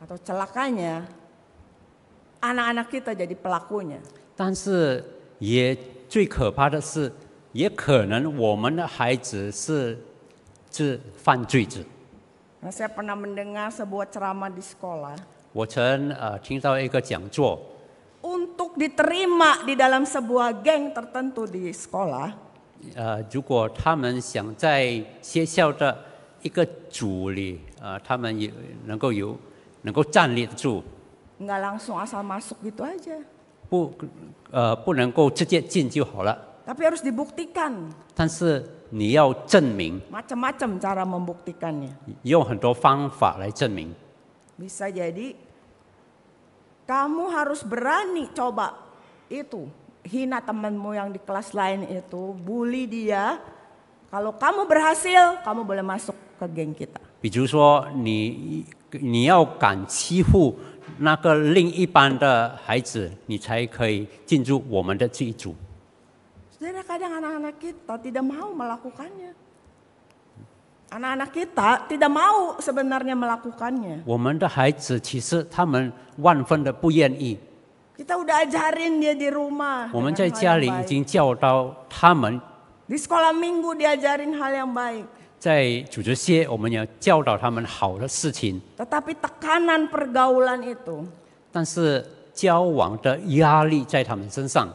Atau celakanya, anak-anak kita jadi pelakunya. 但是也最可怕的是，也可能我们的孩子是犯罪者。 Nah, saya pernah mendengar sebuah ceramah di sekolah. 我曾听到一个讲座， Untuk diterima di dalam sebuah geng tertentu di sekolah, 如果他们想在学校的一个组里，他们也能够站立得住， nggak langsung asal masuk gitu aja. 不能够直接进就好了。 Tapi harus dibuktikan. 但是你要证明， Macam-macam cara membuktikannya. 用很多方法来证明。 Bisa jadi kamu harus berani coba itu. Hina temanmu yang di kelas lain itu, bully dia. Kalau kamu berhasil, kamu boleh masuk ke geng kita. 比如说你要敢欺负那个另一班的孩子，你才可以进入我们的这一组。 Saudara, kadang anak-anak kita tidak mau melakukannya. Anak-anak kita tidak mau sebenarnya melakukannya. 我们的孩子其实他们万分的不愿意， Kita udah ajarin dia di rumah. 我们 dengan 在 hal 家 yang 里已 baik. 经教导他们， Di sekolah minggu diajarin hal yang baik. 在组织些我们要教导他们好的事情， Tetapi tekanan pergaulan itu 但是交往的压力在他们身上，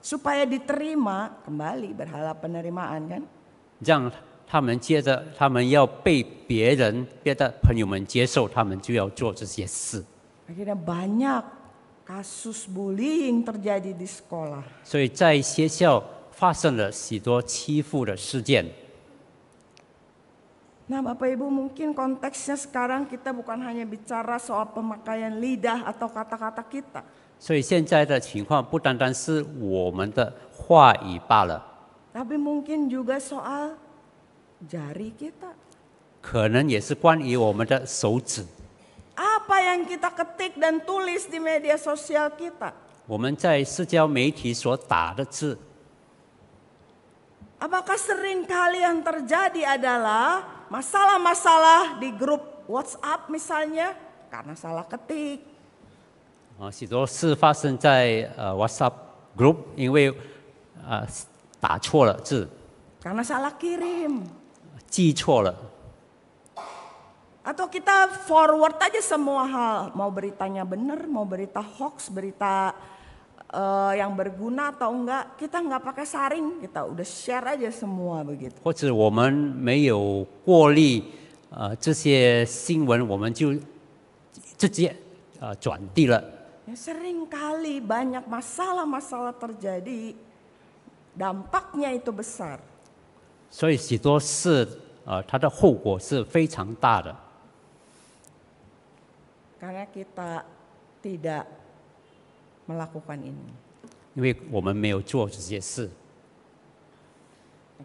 supaya diterima, kembali berhala penerimaan kan. 让他们接着他们要被别的朋友们接受，他们就要做这些事。 Akhirnya banyak kasus bullying terjadi di sekolah. 所以在学校发生了许多欺负的事件。 Nah, Bapak Ibu, mungkin konteksnya sekarang kita bukan hanya bicara soal pemakaian lidah atau kata-kata kita. 所以现在的情况不单单是我们的话语罢了， Tapi mungkin juga soal jari kita. 可能也是关于我们的手指。 Apa yang kita ketik dan tulis di media sosial kita? 我们在社交媒体所打的字， Apakah sering kali yang terjadi adalah masalah-masalah di grup WhatsApp misalnya karena salah ketik? 许多事发生在WhatsApp group， 因为打错了字， Karena salah kirim. 记错了， Atau kita forward aja semua hal. Mau beritanya benar, mau berita hoax, berita yang berguna atau enggak. Kita enggak pakai saring, kita udah share aja semua begitu. 或者我们没有过滤这些新闻，我们就直接转递了。 Ya, sering kali banyak masalah-masalah terjadi, dampaknya itu besar. 所以许多事它的后果是非常大的。 Karena kita tidak melakukan ini. 因为我们没有做这些事，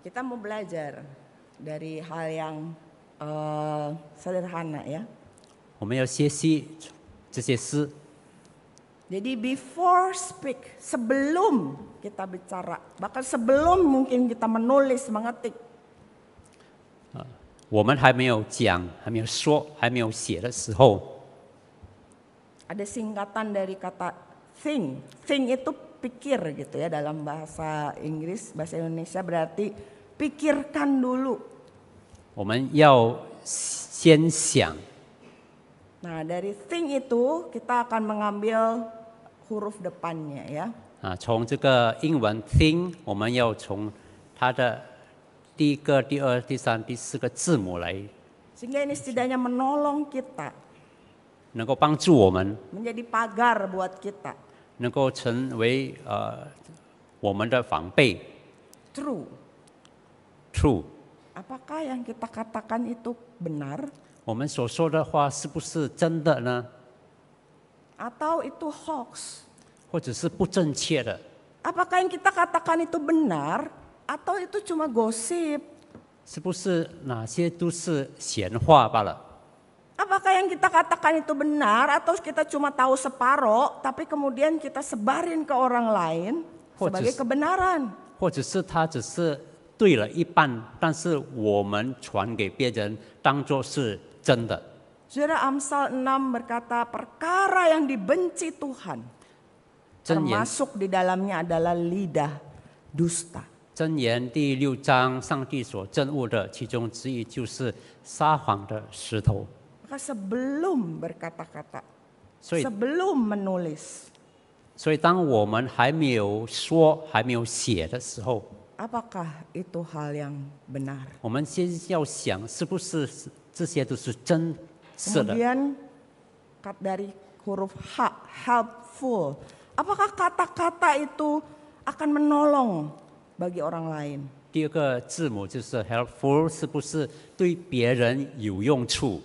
Kita mau belajar dari hal yang sederhana ya. 我们要学习这些事。 Jadi before speak, sebelum kita bicara, bahkan sebelum mungkin kita menulis, mengetik, 我们还没有讲、还没有说、还没有写的时候， ada singkatan dari kata think. Think itu pikir gitu ya, dalam bahasa Inggris, bahasa Indonesia berarti pikirkan dulu. 我们要先想。 Nah, dari think itu kita akan mengambil huruf depannya ya. 从这个英文 think， 我们要从它的第一个、第二、第三、第四个字母来， Sehingga ini setidaknya menolong kita, 能够帮助我们， menjadi pagar buat kita. 能够成为我们的防备。 True. True， Apakah yang kita katakan itu benar? 我们所说的话是不是真的呢？ Atau itu hoax? 或者是不正确的， Apakah yang kita katakan itu benar atau itu cuma gosip? 是不是哪些都是闲话罢了？ Apakah yang kita katakan itu benar atau kita cuma tahu separoh tapi kemudian kita sebarin ke orang lain sebagai kebenaran? 或者是他只是对了一半，但是我们传给别人当作是真的。 Saudara, Amsal 6 berkata perkara yang dibenci Tuhan, 箴言 termasuk di dalamnya adalah lidah dusta. 箴言第6章，上帝所憎恶的其中之一就是撒谎的石头。 Maka sebelum berkata-kata, 所以， sebelum menulis, 所以当我们还没有说、还没有写的时候， apakah itu hal yang benar? 我们先要想，是不是这些都是真是的？ Kemudian dari huruf H, helpful. Apakah kata-kata itu akan menolong bagi orang lain? 第二个字母就是 helpful， 是不是对别人有用处？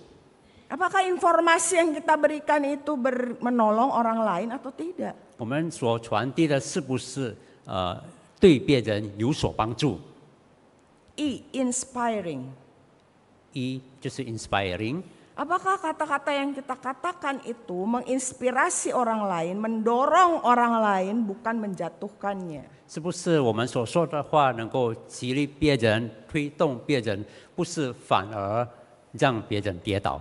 Apakah informasi yang kita berikan itu menolong orang lain atau tidak? 我们所传递的是不是对别人有所帮助？ E, inspiring. 一就是 inspiring， Apakah kata-kata yang kita katakan itu menginspirasi orang lain, mendorong orang lain, bukan menjatuhkannya? 是不是我们所说的话能够激励别人、推动别人，不是反而让别人跌倒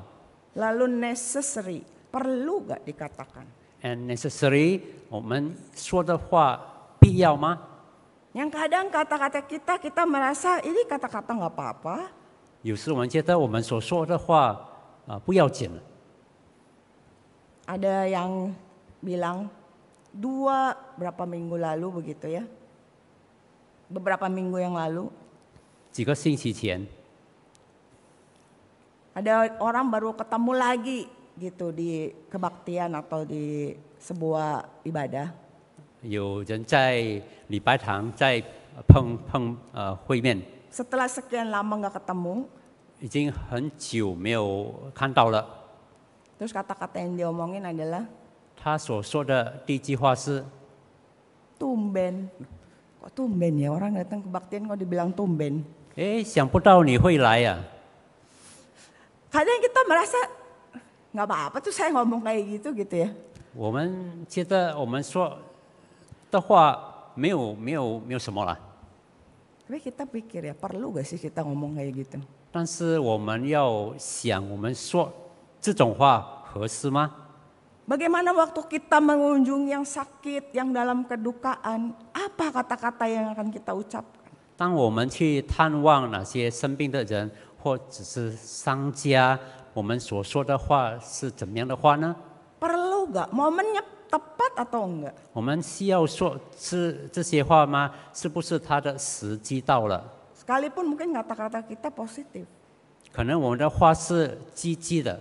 Lalu necessary, perlu gak dikatakan? ？And necessary， 我们说的话必要吗？ Yang kadang kata-kata kita merasa ini kata-kata gak apa-apa. 有时我们觉得我们所说的话不要紧了。 Ada yang bilang berapa minggu lalu begitu ya. Beberapa minggu yang lalu 几个星期前， ada orang baru ketemu lagi gitu di kebaktian atau di sebuah ibadah. 有人在礼拜堂在会面， Setelah sekian lama gak ketemu, 已经很久没有看到了。 terus kata-kata yang diomongin adalah 他所说的第一句话是 tumben. Kok tumben ya orang datang kebaktian kok dibilang tumben? ：“想不到你会来呀、 Kadang kita merasa nggak apa-apa tuh saya ngomong kayak gitu ya. 我们觉得我们说的话没有什么了， Tapi kita pikir ya perlu gak sih kita ngomong kayak gitu? 但是我们要想，我们说这种话合适吗？ Bagaimana waktu kita mengunjungi yang sakit, yang dalam kedukaan, apa kata-kata yang akan kita ucapkan? 当我们去探望那些生病的人，或者是商家，我们所说的话是怎么样的话呢？ Perlu gak? Momennya tepat atau enggak? 我们需要说这些话吗？是不是它的时机到了？ Sekalipun mungkin kata-kata kita positif. 可能我们的话是积极的。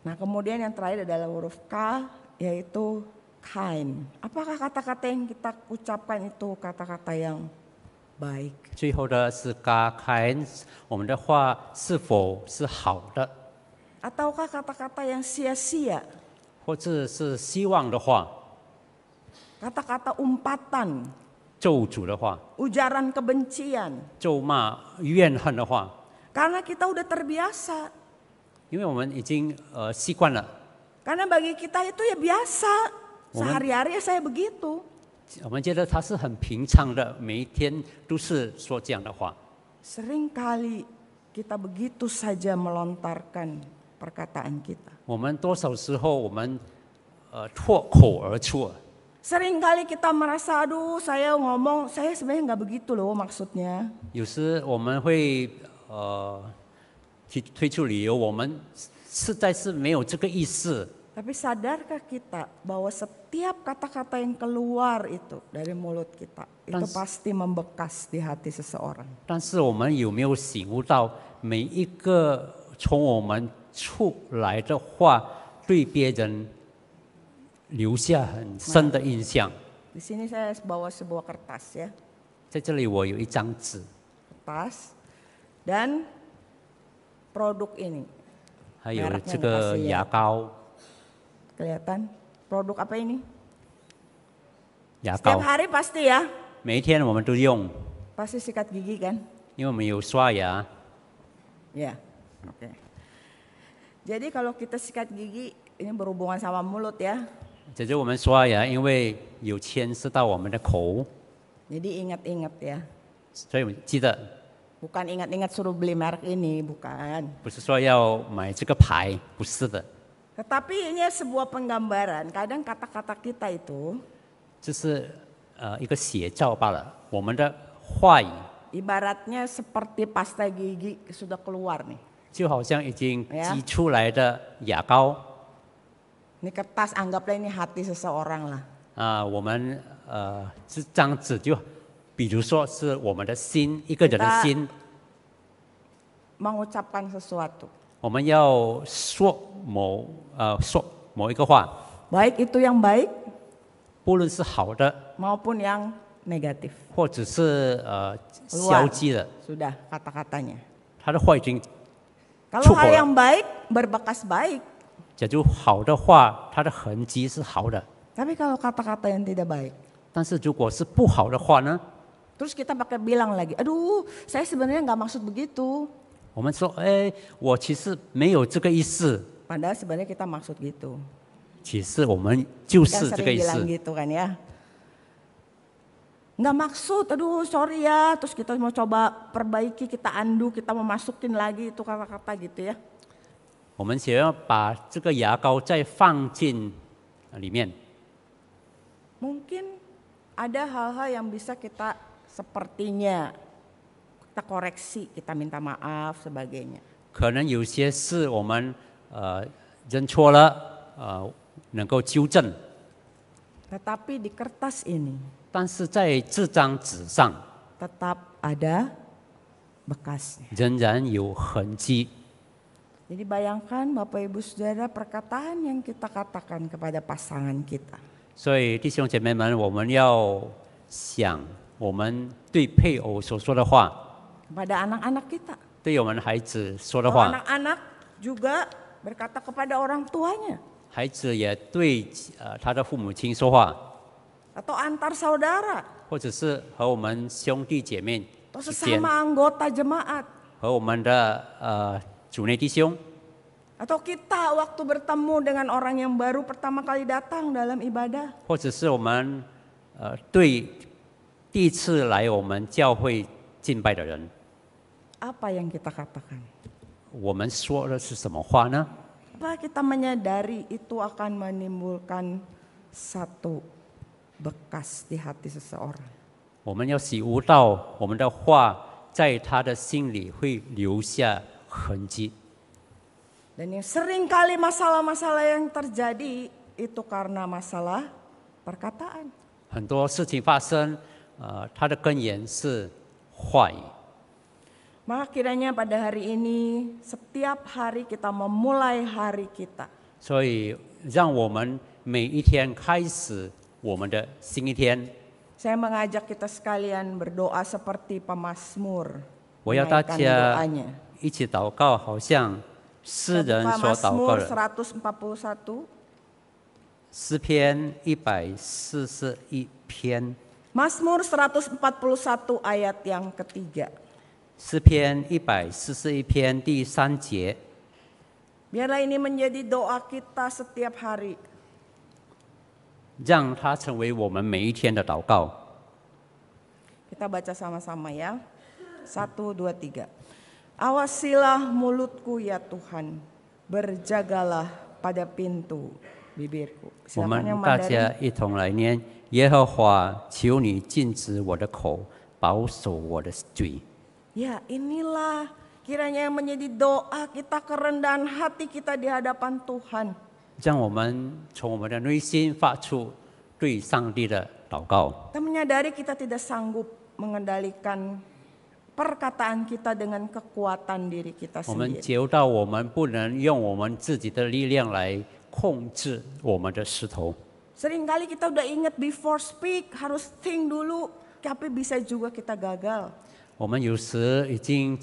Nah kemudian yang terakhir adalah huruf K, yaitu kind. Apakah kata-kata yang kita ucapkan itu kata-kata yang baik? 最后的是嘎开，我们的话是否是好的， Ataukah kata-kata yang sia-sia? 或者是希望的话、 Kata-kata umpatan, 咒诅的话、 ujaran kebencian. 咒骂、怨恨的话， Karena kita udah terbiasa. 因为我们已经习惯了， Karena bagi kita itu ya biasa. Sehari-hari ya saya begitu. 我们觉得它是很平常的，每一天都是说这样的话。 Seringkali kita begitu saja melontarkan perkataan kita. 我们多少时候我们脱口而出， Seringkali kita merasa, aduh saya ngomong, saya sebenarnya nggak begitu loh maksudnya. 有时我们会去推出理由，我们实在是没有这个意思。 Tapi sadarkah kita bahwa setiap kata-kata yang keluar itu dari mulut kita, itu pasti membekas di hati seseorang. 但是我们有没有醒悟到，每一个从我们出来的话，对别人留下很深的印象？ Di sini saya bawa sebuah kertas ya, 在这里我有一张纸， kertas dan produk ini. 还有 Mereknya 这个 dikasih ya. 牙膏， Kelihatan produk apa ini? 牙 Setiap 膏， hari pasti ya, 每一天我们都用， pasti sikat gigi kan? 因为我们有刷牙。 Ya, oke. Jadi kalau kita sikat gigi, ini berhubungan sama mulut ya. 解决我们刷牙，因为有牵涉到我们的口， Jadi ingat-ingat ya. 所以我们记得， Bukan ingat-ingat suruh beli merek ini, bukan. 不是说要买这个牌，不是的， Tetapi ini sebuah penggambaran. Kadang kata-kata kita itu 这是一个写照罢了。我们的话语 ibaratnya seperti pasta gigi sudah keluar nih. 就好像已经 Ya 挤出来的牙膏 Ini kertas anggaplah ini hati seseorang lah. 我们这张纸就，比如说是我们的心，一个人的心， Mengucapkan sesuatu. 我们要说某一个话， Baik itu yang baik 不论是好的 maupun yang negatif. 或者是消极的， Sudah kata-katanya. 他的话已经 Kalau Cukup hal lah. yang baik berbekas baik. 假如好的话，它的痕迹是好的。 Tapi kalau kata-kata yang tidak baik. 但是如果是不好的话呢？ Terus kita pakai bilang lagi, aduh saya sebenarnya nggak maksud begitu. 我们说，哎，我其实没有这个意思， Padahal sebenarnya kita maksud gitu. 其实我们就 Kan 是这个 sering 意 bilang 思。 gitu kan ya. Nggak maksud, aduh sorry ya. Terus kita mau coba perbaiki, kita undo, kita mau masukin lagi itu kata-kata gitu ya. 我们想要把这个牙膏再放进里面， Mungkin ada hal-hal yang bisa kita sepertinya kita koreksi, kita minta maaf sebagainya. 可能有些事我们认错了，能够纠正， Tetapi di kertas ini 但是在这张纸上 tetap ada bekasnya. 仍然有痕迹。 Jadi bayangkan Bapak Ibu Saudara perkataan yang kita katakan kepada pasangan kita. 所以弟兄姐妹们，我们要想我们对配偶所说的话， Kepada anak-anak kita. 对我们孩子说的 Kalau 话， anak-anak juga berkata kepada orang tuanya. 孩子也对他的父母亲说话， Atau antar saudara. 或者是和我们兄弟姐妹 Atau 之间， sesama anggota jemaat. 和我们的主内弟兄， Atau kita waktu bertemu dengan orang yang baru pertama kali datang dalam ibadah. 或者是我们对第一次来我们教会敬拜的人， Apa yang kita katakan? 我们说的是什么话呢？ Apa kita menyadari itu akan menimbulkan satu bekas di hati seseorang. 我们要体悟到我们的话在他的心里会留下痕迹。 Dan yang sering kali masalah-masalah yang terjadi itu karena masalah perkataan. 很多事情发生，它的根源是话语。 Maka kiranya pada hari ini setiap hari kita memulai hari kita. 所以，让我们每一天开始我们的新一天。 Saya mengajak kita sekalian berdoa seperti pemazmur. 我要大 menaikkan 家 doanya. 一起祷告，好像诗人 Buka 所祷告 Mazmur 的。 141. 诗篇141篇， Mazmur 141 ayat yang ketiga. 诗篇141篇第3节。 Biarlah ini menjadi doa kita setiap hari. 让它成为我们每一天的祷告。 Kita baca sama-sama ya. 1, 2, 3. Awasilah mulutku ya Tuhan. Berjagalah pada pintu bibirku. 我 Silakan 们 yang 大 Mandarin. 家一同来念：耶和华，求你禁止我的口，保守我的嘴。 Ya inilah kiranya yang menjadi doa kita, kerendahan hati kita di hadapan Tuhan. 让我们从我们的内心发出对上帝的祷告。 Kita menyadari kita tidak sanggup mengendalikan perkataan kita dengan kekuatan diri kita 我们 sendiri. 觉到我们不能用我们自己的力量来控制我们的石头。 Seringkali kita udah ingat before speak harus think dulu, tapi bisa juga kita gagal. 我们有时已经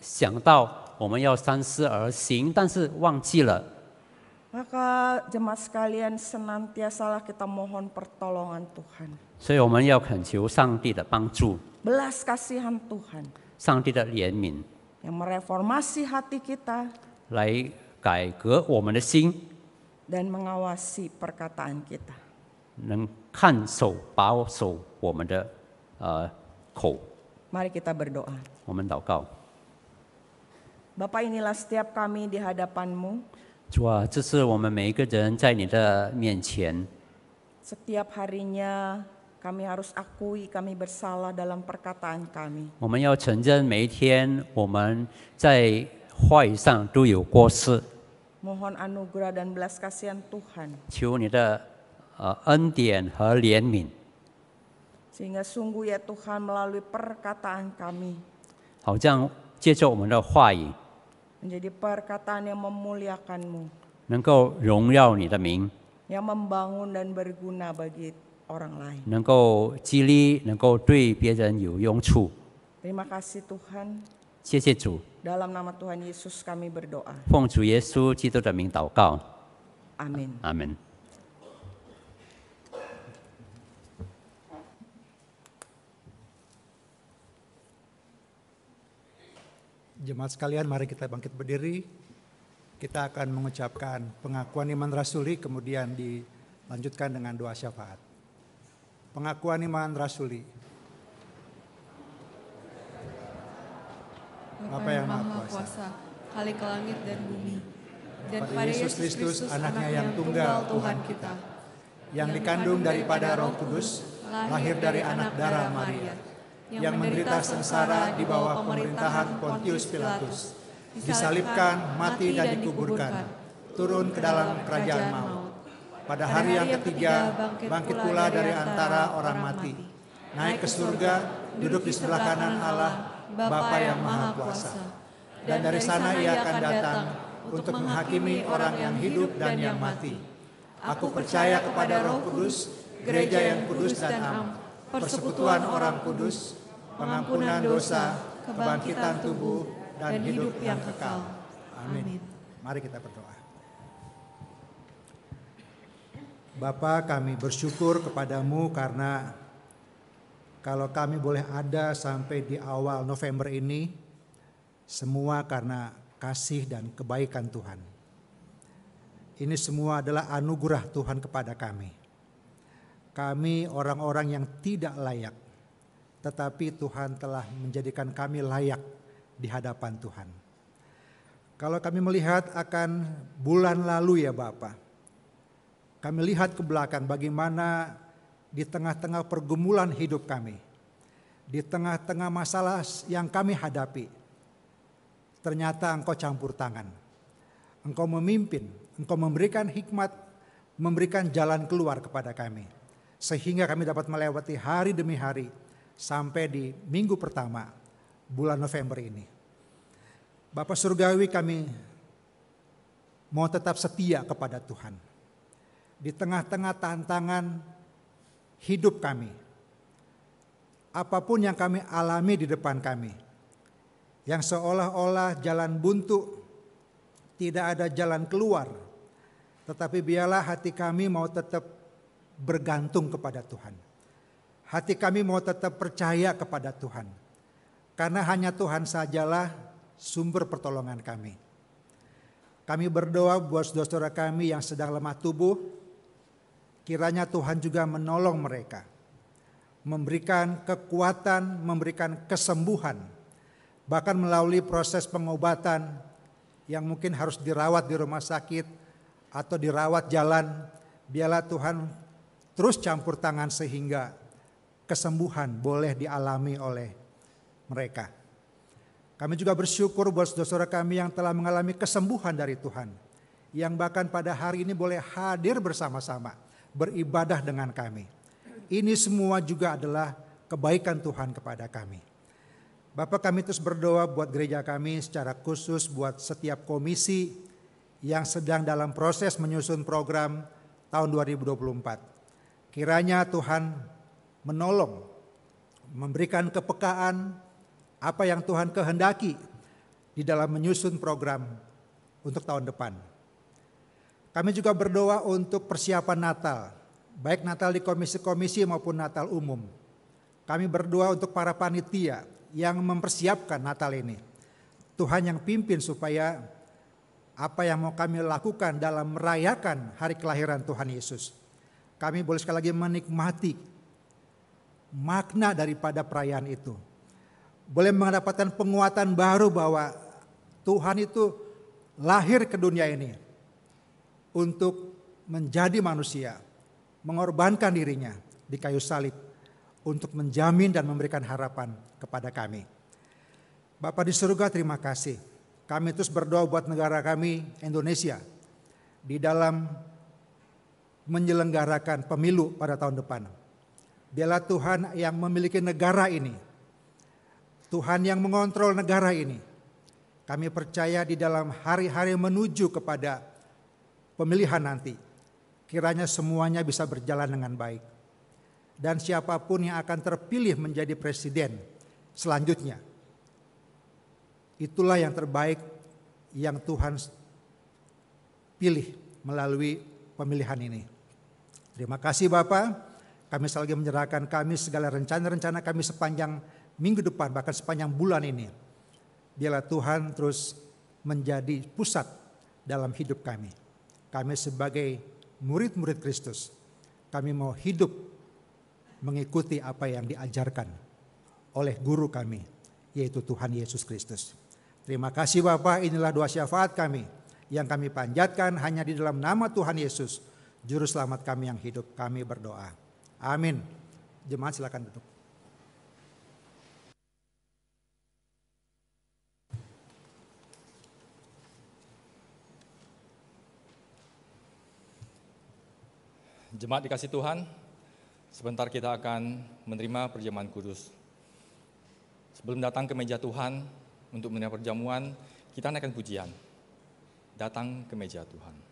想到我们要三思而行，但是忘记了。Maka jemaat sekalian senantiasalah kita mohon pertolongan Tuhan. 所以我们要恳求上帝的帮助， Belas kasihan Tuhan 上帝的怜悯， yang mereformasi hati kita 来改革我们的心， dan mengawasi perkataan kita. 能看守保守我们的口。 Mari kita berdoa. 我们祷告， Bapa, inilah setiap kami di hadapan-Mu. 主啊，这是我们每一个人在你的面前， Setiap harinya kami harus akui kami bersalah dalam perkataan kami. 我们要承认每一天我们在话语上都有过失， Mohon anugerah dan belas kasihan Tuhan. 求你的恩典和怜悯， Sehingga sungguh ya Tuhan melalui perkataan kami 好像借着我们的话语， menjadi perkataan yang memuliakan-Mu, 能够荣耀你的名， yang membangun dan berguna bagi orang lain. 能够激励，能够对别人有用处。 Terima kasih Tuhan. 谢谢主， Dalam nama Tuhan Yesus kami berdoa. 奉主耶稣基督的名祷告， Amin. 阿门。 Jemaat sekalian, mari kita bangkit berdiri. Kita akan mengucapkan pengakuan iman rasuli, kemudian dilanjutkan dengan doa syafaat. Pengakuan iman rasuli. Bapa yang Maha Kuasa, Khalik langit dan bumi, dan Pada pada Yesus Kristus, anaknya yang tunggal Tuhan kita, yang dikandung daripada Roh Kudus, lahir dari anak darah Maria, yang menderita sengsara di bawah pemerintahan Pontius Pilatus, disalibkan, mati dan dikuburkan, turun ke dalam kerajaan maut. Pada hari yang ketiga, bangkit pula dari antara orang mati, naik ke surga, duduk di sebelah kanan Allah, Bapa yang Maha Kuasa. Dan dari sana ia akan datang untuk menghakimi orang yang hidup dan yang mati. Aku percaya kepada Roh Kudus, gereja yang kudus dan am, persekutuan orang kudus, pengampunan dosa, kebangkitan tubuh, dan hidup yang kekal. Amin. Mari kita berdoa. Bapa, kami bersyukur kepadamu karena kalau kami boleh ada sampai di awal November ini, semua karena kasih dan kebaikan Tuhan. Ini semua adalah anugerah Tuhan kepada kami. Kami orang-orang yang tidak layak, tetapi Tuhan telah menjadikan kami layak di hadapan Tuhan. Kalau kami melihat akan bulan lalu ya Bapa, kami lihat ke belakang bagaimana di tengah-tengah pergumulan hidup kami, di tengah-tengah masalah yang kami hadapi, ternyata Engkau campur tangan. Engkau memimpin, Engkau memberikan hikmat, memberikan jalan keluar kepada kami. Sehingga kami dapat melewati hari demi hari sampai di minggu pertama bulan November ini. Bapa Surgawi, kami mau tetap setia kepada Tuhan. Di tengah-tengah tantangan hidup kami, apapun yang kami alami di depan kami, yang seolah-olah jalan buntu, tidak ada jalan keluar, tetapi biarlah hati kami mau tetap bergantung kepada Tuhan. Hati kami mau tetap percaya kepada Tuhan, karena hanya Tuhan sajalah sumber pertolongan kami. Kami berdoa buat saudara-saudara kami yang sedang lemah tubuh, kiranya Tuhan juga menolong mereka, memberikan kekuatan, memberikan kesembuhan, bahkan melalui proses pengobatan yang mungkin harus dirawat di rumah sakit atau dirawat jalan. Biarlah Tuhan terus campur tangan sehingga kesembuhan boleh dialami oleh mereka. Kami juga bersyukur buat saudara-saudara kami yang telah mengalami kesembuhan dari Tuhan, yang bahkan pada hari ini boleh hadir bersama-sama, beribadah dengan kami. Ini semua juga adalah kebaikan Tuhan kepada kami. Bapak, kami terus berdoa buat gereja kami, secara khusus buat setiap komisi yang sedang dalam proses menyusun program tahun 2024. Kiranya Tuhan menolong, memberikan kepekaan apa yang Tuhan kehendaki di dalam menyusun program untuk tahun depan. Kami juga berdoa untuk persiapan Natal, baik Natal di komisi-komisi maupun Natal umum. Kami berdoa untuk para panitia yang mempersiapkan Natal ini. Tuhan yang pimpin supaya apa yang mau kami lakukan dalam merayakan hari kelahiran Tuhan Yesus, kami boleh sekali lagi menikmati makna daripada perayaan itu. Boleh mendapatkan penguatan baru bahwa Tuhan itu lahir ke dunia ini untuk menjadi manusia, mengorbankan dirinya di kayu salib untuk menjamin dan memberikan harapan kepada kami. Bapa di surga, terima kasih. Kami terus berdoa buat negara kami, Indonesia, di dalam menyelenggarakan pemilu pada tahun depan. Biarlah Tuhan yang memiliki negara ini, Tuhan yang mengontrol negara ini. Kami percaya di dalam hari-hari menuju kepada pemilihan nanti, kiranya semuanya bisa berjalan dengan baik. Dan siapapun yang akan terpilih menjadi presiden selanjutnya, itulah yang terbaik yang Tuhan pilih melalui pemilihan ini. Terima kasih Bapa, kami sekali lagi menyerahkan kami segala rencana-rencana kami sepanjang minggu depan, bahkan sepanjang bulan ini. Biarlah Tuhan terus menjadi pusat dalam hidup kami. Kami sebagai murid-murid Kristus, kami mau hidup mengikuti apa yang diajarkan oleh guru kami, yaitu Tuhan Yesus Kristus. Terima kasih Bapa, inilah doa syafaat kami yang kami panjatkan hanya di dalam nama Tuhan Yesus, Juru Selamat kami yang hidup. Kami berdoa. Amin. Jemaat silakan duduk. Jemaat dikasih Tuhan, sebentar kita akan menerima perjamuan kudus. Sebelum datang ke meja Tuhan untuk menerima perjamuan, kita naikkan pujian. Datang ke meja Tuhan.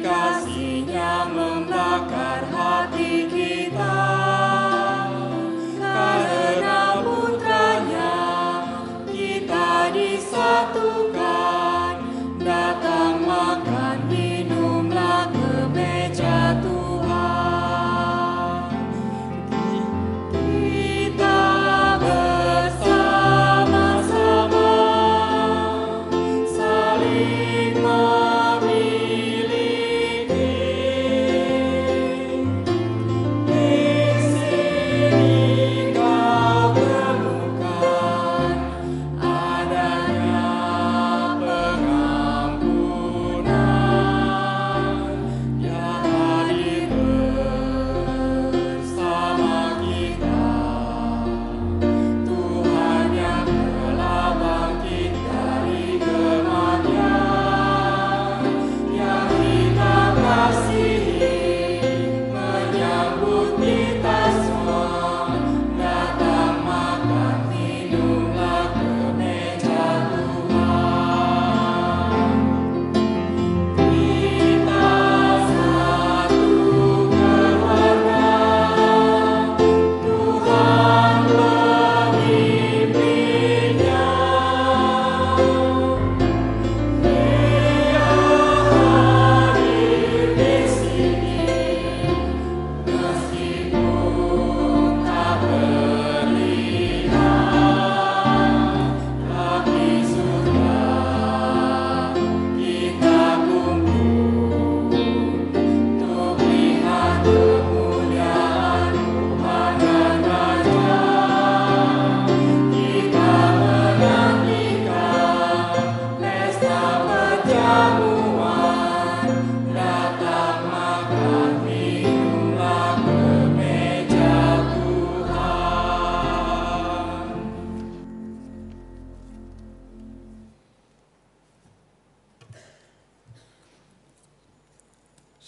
Kasih-Nya membakar hati kita.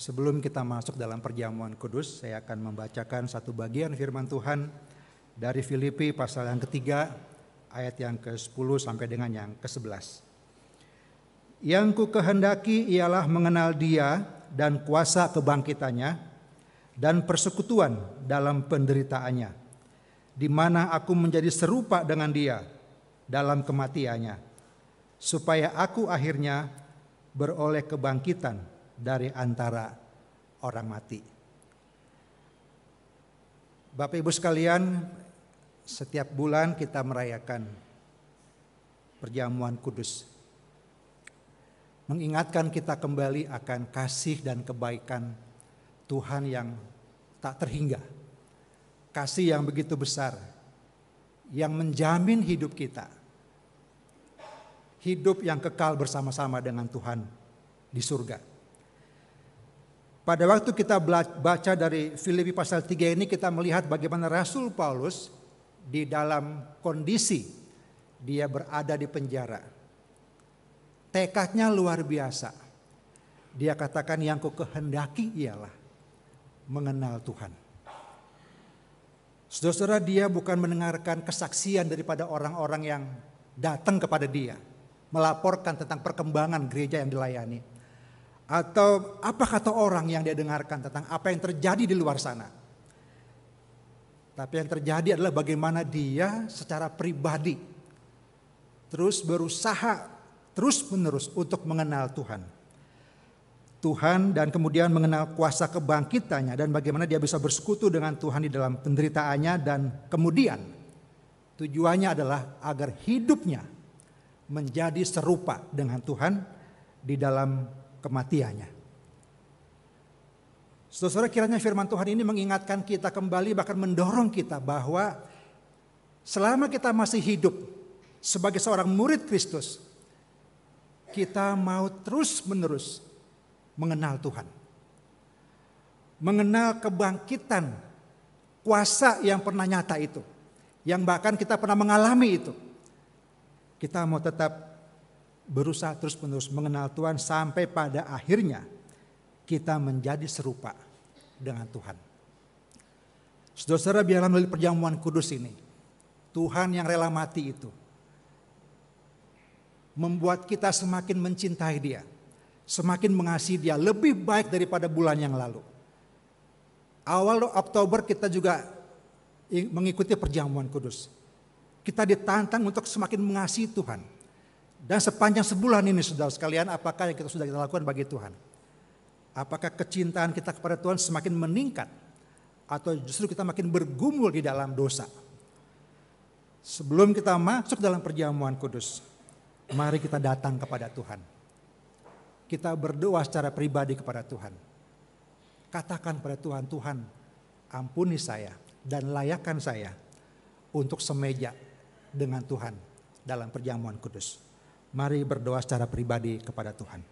Sebelum kita masuk dalam perjamuan kudus, saya akan membacakan satu bagian firman Tuhan dari Filipi pasal yang ketiga, ayat yang ke-10 sampai dengan yang ke-11. Yang ku kehendaki ialah mengenal Dia dan kuasa kebangkitannya dan persekutuan dalam penderitaannya, di mana aku menjadi serupa dengan Dia dalam kematiannya, supaya aku akhirnya beroleh kebangkitan dari antara orang mati. Bapak Ibu sekalian, setiap bulan kita merayakan perjamuan kudus, mengingatkan kita kembali akan kasih dan kebaikan Tuhan yang tak terhingga, kasih yang begitu besar, yang menjamin hidup kita, hidup yang kekal bersama-sama dengan Tuhan di surga. Pada waktu kita baca dari Filipi pasal 3 ini, kita melihat bagaimana Rasul Paulus di dalam kondisi dia berada di penjara. Tekadnya luar biasa. Dia katakan, yang ku kehendaki ialah mengenal Tuhan. Saudara-saudara, dia bukan mendengarkan kesaksian daripada orang-orang yang datang kepada dia, melaporkan tentang perkembangan gereja yang dilayani, atau apa kata orang yang dia dengarkan tentang apa yang terjadi di luar sana. Tapi yang terjadi adalah bagaimana dia secara pribadi terus berusaha terus-menerus untuk mengenal Tuhan dan kemudian mengenal kuasa kebangkitannya, dan bagaimana dia bisa bersekutu dengan Tuhan di dalam penderitaannya, dan kemudian tujuannya adalah agar hidupnya menjadi serupa dengan Tuhan di dalam kematiannya. Saudara, kiranya firman Tuhan ini mengingatkan kita kembali, bahkan mendorong kita bahwa selama kita masih hidup sebagai seorang murid Kristus, kita mau terus-menerus mengenal Tuhan. Mengenal kebangkitan kuasa yang pernah nyata itu, yang bahkan kita pernah mengalami itu. Kita mau tetap berusaha terus-menerus mengenal Tuhan sampai pada akhirnya kita menjadi serupa dengan Tuhan. Saudara-saudara, biarlah melalui perjamuan kudus ini, Tuhan yang rela mati itu membuat kita semakin mencintai Dia, semakin mengasihi Dia lebih baik daripada bulan yang lalu. Awal Oktober kita juga mengikuti perjamuan kudus. Kita ditantang untuk semakin mengasihi Tuhan. Dan sepanjang sebulan ini, saudara sekalian, apakah yang sudah kita lakukan bagi Tuhan? Apakah kecintaan kita kepada Tuhan semakin meningkat, atau justru kita makin bergumul di dalam dosa? Sebelum kita masuk dalam perjamuan kudus, mari kita datang kepada Tuhan. Kita berdoa secara pribadi kepada Tuhan. Katakan pada Tuhan, Tuhan, ampuni saya dan layakkan saya untuk semeja dengan Tuhan dalam perjamuan kudus. Mari berdoa secara pribadi kepada Tuhan.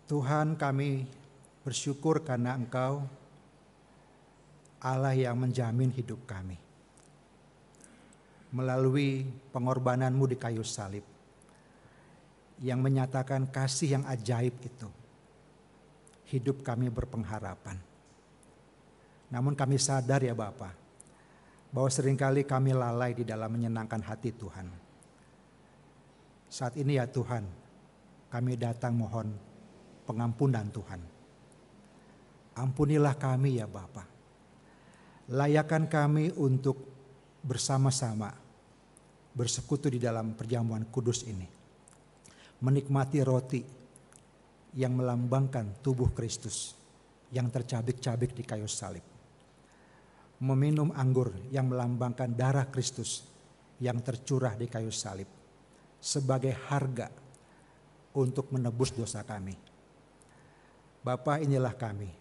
Tuhan, kami bersyukur karena Engkau Allah yang menjamin hidup kami. Melalui pengorbanan-Mu di kayu salib, yang menyatakan kasih yang ajaib itu, hidup kami berpengharapan. Namun kami sadar ya Bapa, bahwa seringkali kami lalai di dalam menyenangkan hati Tuhan. Saat ini ya Tuhan, kami datang mohon pengampunan Tuhan. Ampunilah kami ya Bapa. Layakkan kami untuk bersama-sama bersekutu di dalam perjamuan kudus ini, menikmati roti yang melambangkan tubuh Kristus yang tercabik-cabik di kayu salib, meminum anggur yang melambangkan darah Kristus yang tercurah di kayu salib sebagai harga untuk menebus dosa kami. Bapa, inilah kami,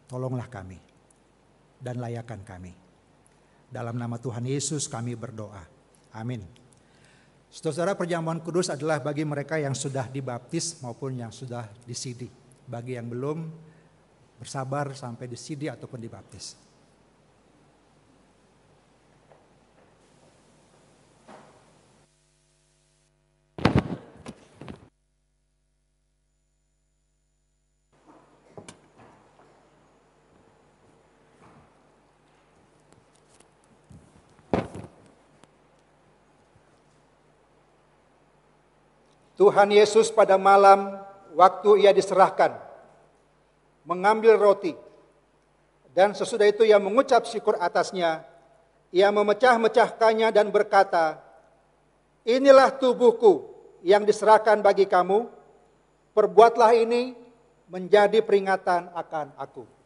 tolonglah kami dan layakkan kami. Dalam nama Tuhan Yesus kami berdoa. Amin. Saudara, perjamuan kudus adalah bagi mereka yang sudah dibaptis maupun yang sudah disidi. Bagi yang belum, bersabar sampai disidi ataupun dibaptis. Tuhan Yesus pada malam waktu ia diserahkan, mengambil roti, dan sesudah itu ia mengucap syukur atasnya, ia memecah-mecahkannya dan berkata, "Inilah tubuhku yang diserahkan bagi kamu, perbuatlah ini menjadi peringatan akan aku."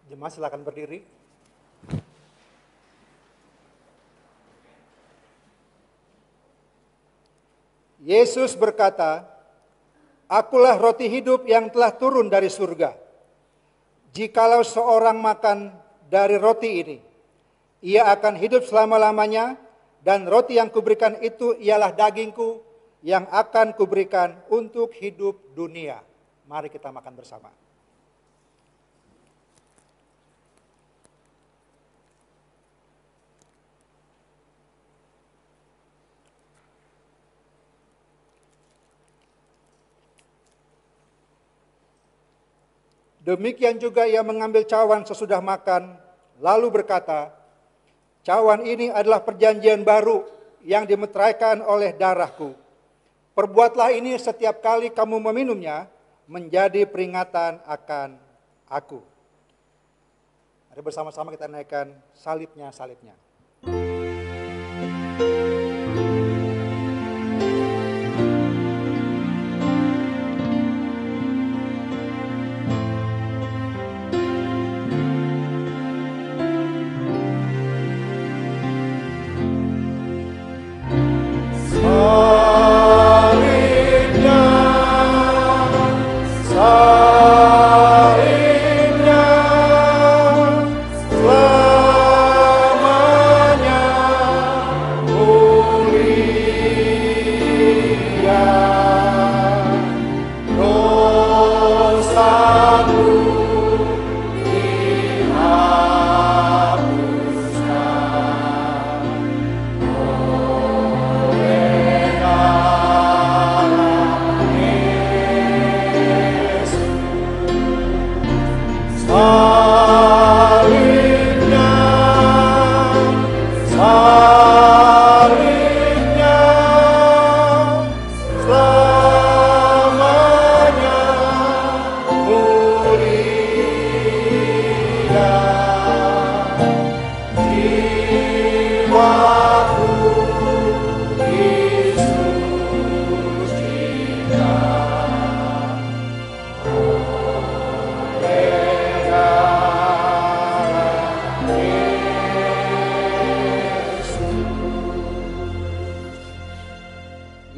Jemaat silakan berdiri. Yesus berkata, "Akulah roti hidup yang telah turun dari surga. Jikalau seorang makan dari roti ini, ia akan hidup selama-lamanya, dan roti yang kuberikan itu ialah dagingku yang akan kuberikan untuk hidup dunia. Mari kita makan bersama. Demikian juga ia mengambil cawan sesudah makan, lalu berkata, cawan ini adalah perjanjian baru yang dimeteraikan oleh darahku. Perbuatlah ini setiap kali kamu meminumnya, menjadi peringatan akan aku. Mari bersama-sama kita naikkan salibnya.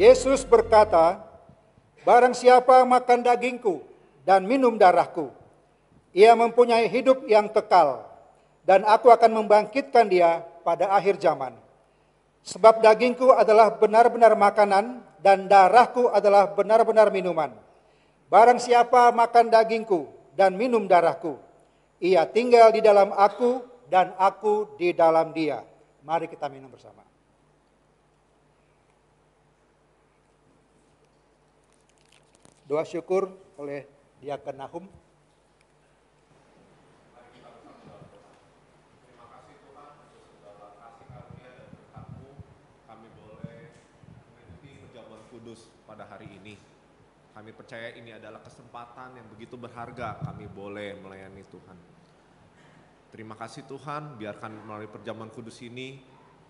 Yesus berkata, barang siapa makan dagingku dan minum darahku, ia mempunyai hidup yang kekal, dan aku akan membangkitkan dia pada akhir zaman. Sebab dagingku adalah benar-benar makanan, dan darahku adalah benar-benar minuman. Barang siapa makan dagingku dan minum darahku, ia tinggal di dalam aku, dan aku di dalam dia. Mari kita minum bersama. Doa syukur oleh Diaken Nahum. Terima kasih Tuhan untuk segala kasih karunia dan berkat-Mu. Kami boleh mengikuti perjamuan kudus pada hari ini. Kami percaya ini adalah kesempatan yang begitu berharga kami boleh melayani Tuhan. Terima kasih Tuhan, biarkan melalui perjamuan kudus ini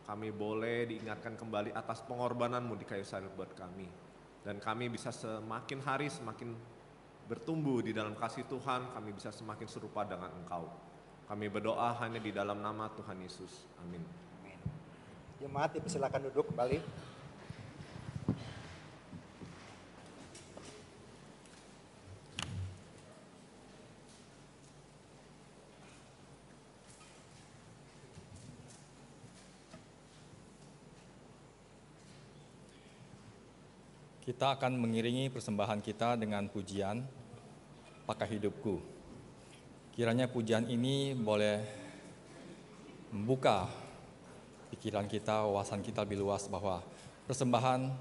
kami boleh diingatkan kembali atas pengorbanan-Mu di kayu salib buat kami. Dan kami bisa semakin hari semakin bertumbuh di dalam kasih Tuhan, kami bisa semakin serupa dengan Engkau. Kami berdoa hanya di dalam nama Tuhan Yesus. Amin. Jemaat dipersilakan duduk kembali. Kita akan mengiringi persembahan kita dengan pujian Pakai Hidupku. Kiranya pujian ini boleh membuka pikiran kita, wawasan kita lebih luas bahwa persembahan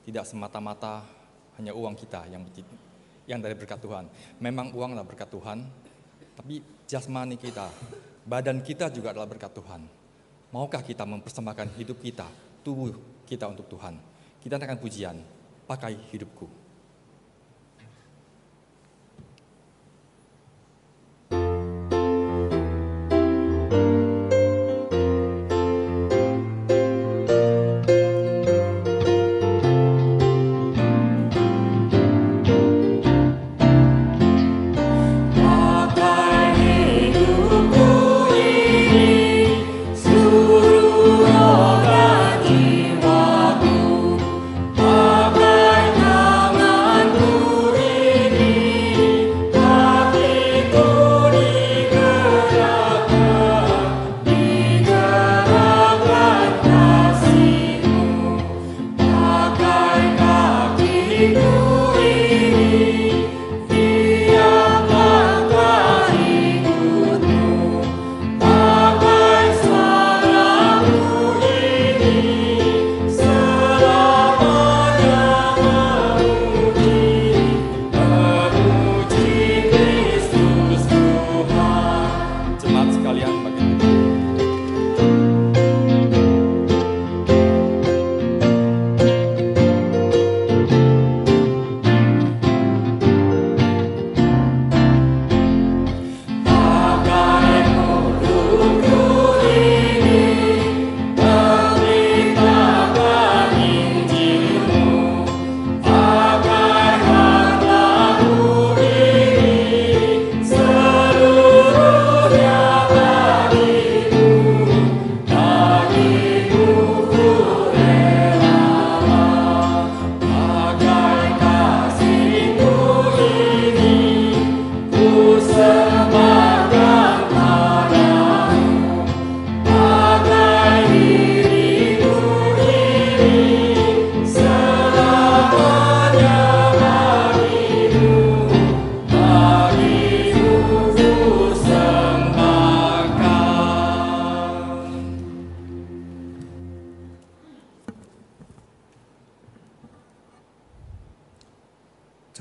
tidak semata-mata hanya uang kita yang dari berkat Tuhan. Memang uang adalah berkat Tuhan, tapi jasmani kita, badan kita juga adalah berkat Tuhan. Maukah kita mempersembahkan hidup kita, tubuh kita untuk Tuhan? Kita akan pujian Pakai Hidupku. Pakai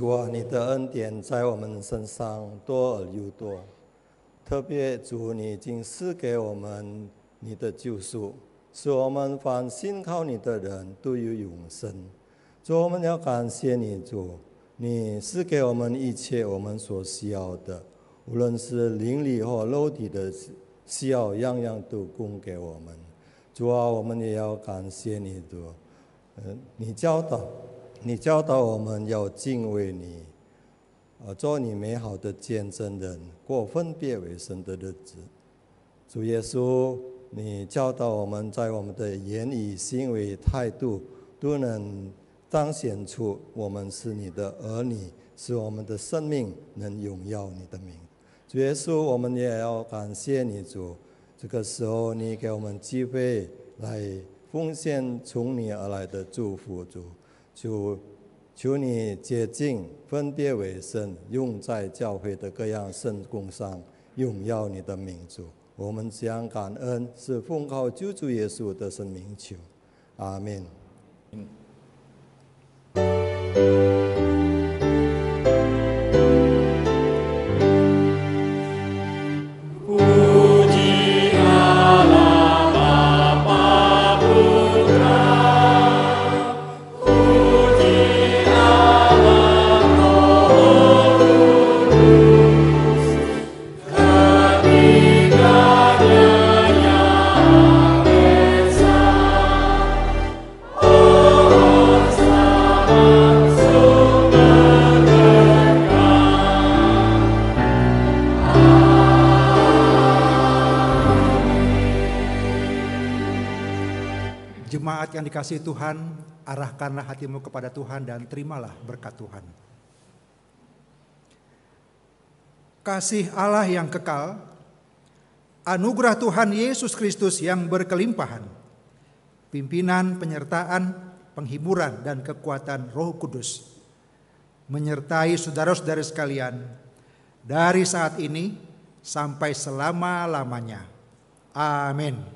主啊，你的恩典在我们身上多而又多，特别主，你已经赐给我们你的救赎，使我们凡信靠你的人都有永生。主，我们要感谢你，主，你赐给我们一切我们所需要的，无论是灵里或肉体的需要，样样都供给我们。主啊，我们也要感谢你，主，你教导我们要敬畏你，做你美好的见证人，过分别为圣的日子。主耶稣，你教导我们在我们的言语、行为、态度都能彰显出我们是你的儿女，使我们的生命能荣耀你的名。主耶稣，我们也要感谢你，主，这个时候你给我们机会来奉献从你而来的祝福，主，求你洁净、分别为圣，用在教会的各样圣工上，荣耀你的名，主。我们将感恩，是奉靠救主耶稣的圣名求，阿们。Jemaat yang dikasihi Tuhan, arahkanlah hatimu kepada Tuhan dan terimalah berkat Tuhan. Kasih Allah yang kekal, anugerah Tuhan Yesus Kristus yang berkelimpahan, pimpinan, penyertaan, penghiburan, dan kekuatan Roh Kudus menyertai saudara-saudara sekalian dari saat ini sampai selama-lamanya. Amin.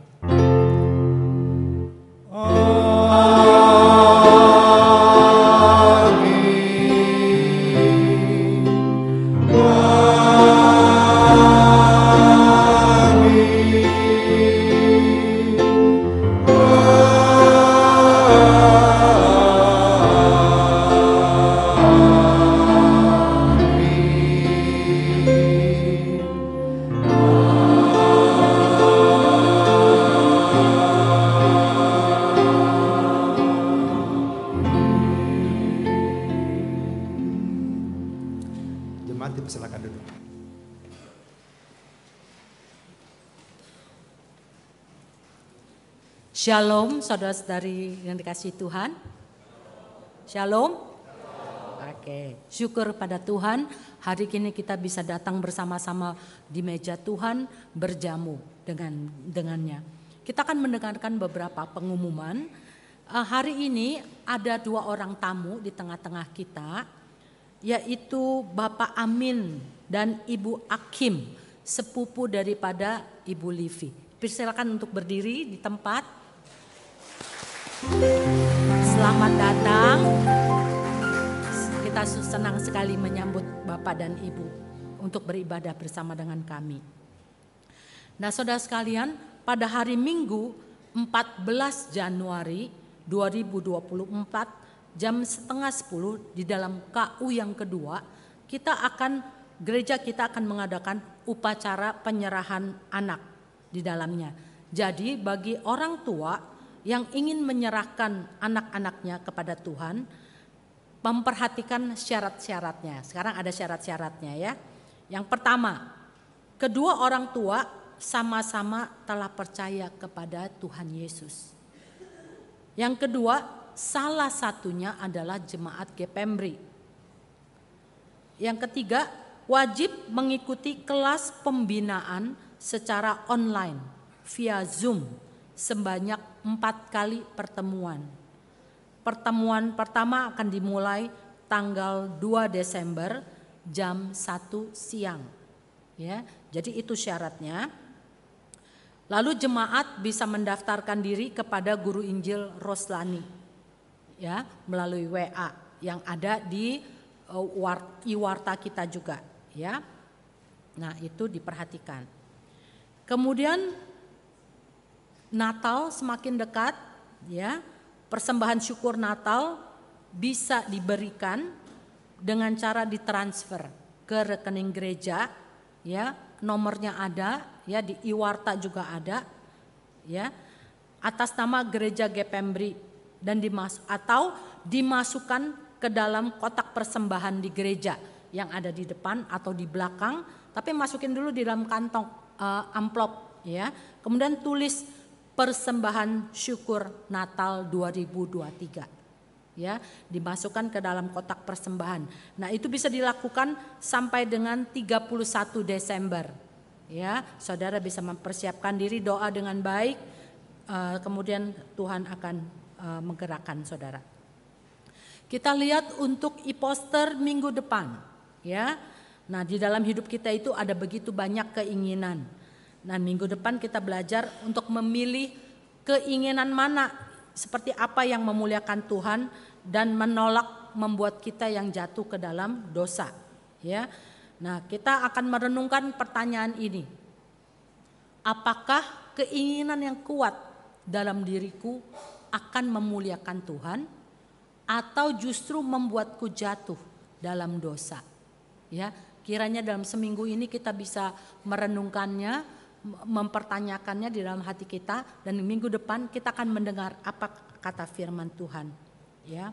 Silakan duduk. Shalom, saudara-saudari yang dikasihi Tuhan. Shalom. Oke, syukur pada Tuhan. Hari ini kita bisa datang bersama-sama di meja Tuhan berjamu dengannya. Kita akan mendengarkan beberapa pengumuman. Hari ini ada 2 orang tamu di tengah-tengah kita, yaitu Bapak Amin dan Ibu Akim, sepupu daripada Ibu Livi. Persilakan untuk berdiri di tempat. Selamat datang. Kita senang sekali menyambut Bapak dan Ibu untuk beribadah bersama dengan kami. Nah, saudara sekalian, pada hari Minggu 14 Januari 2024 jam 9:30 di dalam KU yang kedua, gereja kita akan mengadakan upacara penyerahan anak di dalamnya. Jadi bagi orang tua yang ingin menyerahkan anak-anaknya kepada Tuhan, memperhatikan syarat-syaratnya. Sekarang ada syarat-syaratnya ya. Yang pertama, kedua orang tua sama-sama telah percaya kepada Tuhan Yesus. Yang kedua, salah satunya adalah jemaat GPMRI. Yang ketiga, wajib mengikuti kelas pembinaan secara online via Zoom sebanyak 4 kali pertemuan. Pertemuan pertama akan dimulai tanggal 2 Desember jam 1 siang. Ya, jadi itu syaratnya. Lalu jemaat bisa mendaftarkan diri kepada Guru Injil Roslani, ya, melalui WA yang ada di iwarta kita juga, ya. Nah, itu diperhatikan. Kemudian Natal semakin dekat, ya. Persembahan syukur Natal bisa diberikan dengan cara ditransfer ke rekening gereja, ya. Nomornya ada, ya, di iwarta juga ada, ya. Atas nama Gereja Gepembri dan atau dimasukkan ke dalam kotak persembahan di gereja yang ada di depan atau di belakang, tapi masukin dulu di dalam kantong amplop, ya. Kemudian tulis persembahan syukur Natal 2023. Ya, dimasukkan ke dalam kotak persembahan. Nah, itu bisa dilakukan sampai dengan 31 Desember. Ya, saudara bisa mempersiapkan diri, doa dengan baik, kemudian Tuhan akan menggerakkan saudara. Kita lihat untuk e-poster minggu depan, ya. Nah, di dalam hidup kita itu ada begitu banyak keinginan. Nah, minggu depan kita belajar untuk memilih keinginan mana, seperti apa yang memuliakan Tuhan dan menolak membuat kita yang jatuh ke dalam dosa, ya. Nah, kita akan merenungkan pertanyaan ini. Apakah keinginan yang kuat dalam diriku akan memuliakan Tuhan atau justru membuatku jatuh dalam dosa? Ya, kiranya dalam seminggu ini kita bisa merenungkannya, mempertanyakannya di dalam hati kita, dan minggu depan kita akan mendengar apa kata firman Tuhan, ya.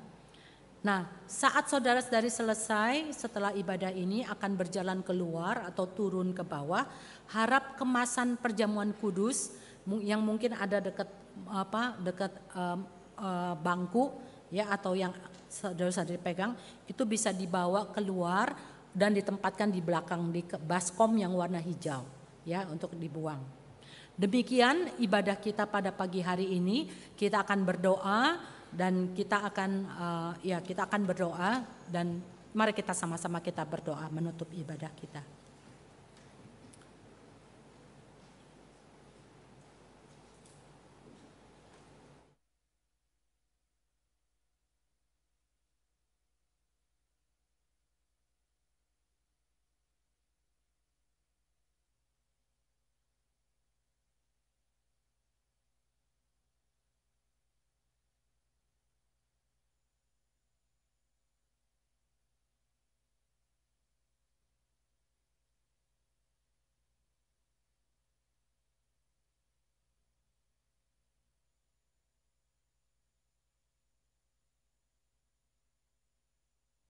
Nah, saat saudara-saudari selesai setelah ibadah ini akan berjalan keluar atau turun ke bawah, harap kemasan perjamuan kudus yang mungkin ada dekat bangku, ya, atau yang saudara-saudari pegang itu bisa dibawa keluar dan ditempatkan di belakang di baskom yang warna hijau, ya, untuk dibuang. Demikian ibadah kita pada pagi hari ini. Kita akan berdoa dan kita akan berdoa, dan mari kita sama-sama kita berdoa menutup ibadah kita.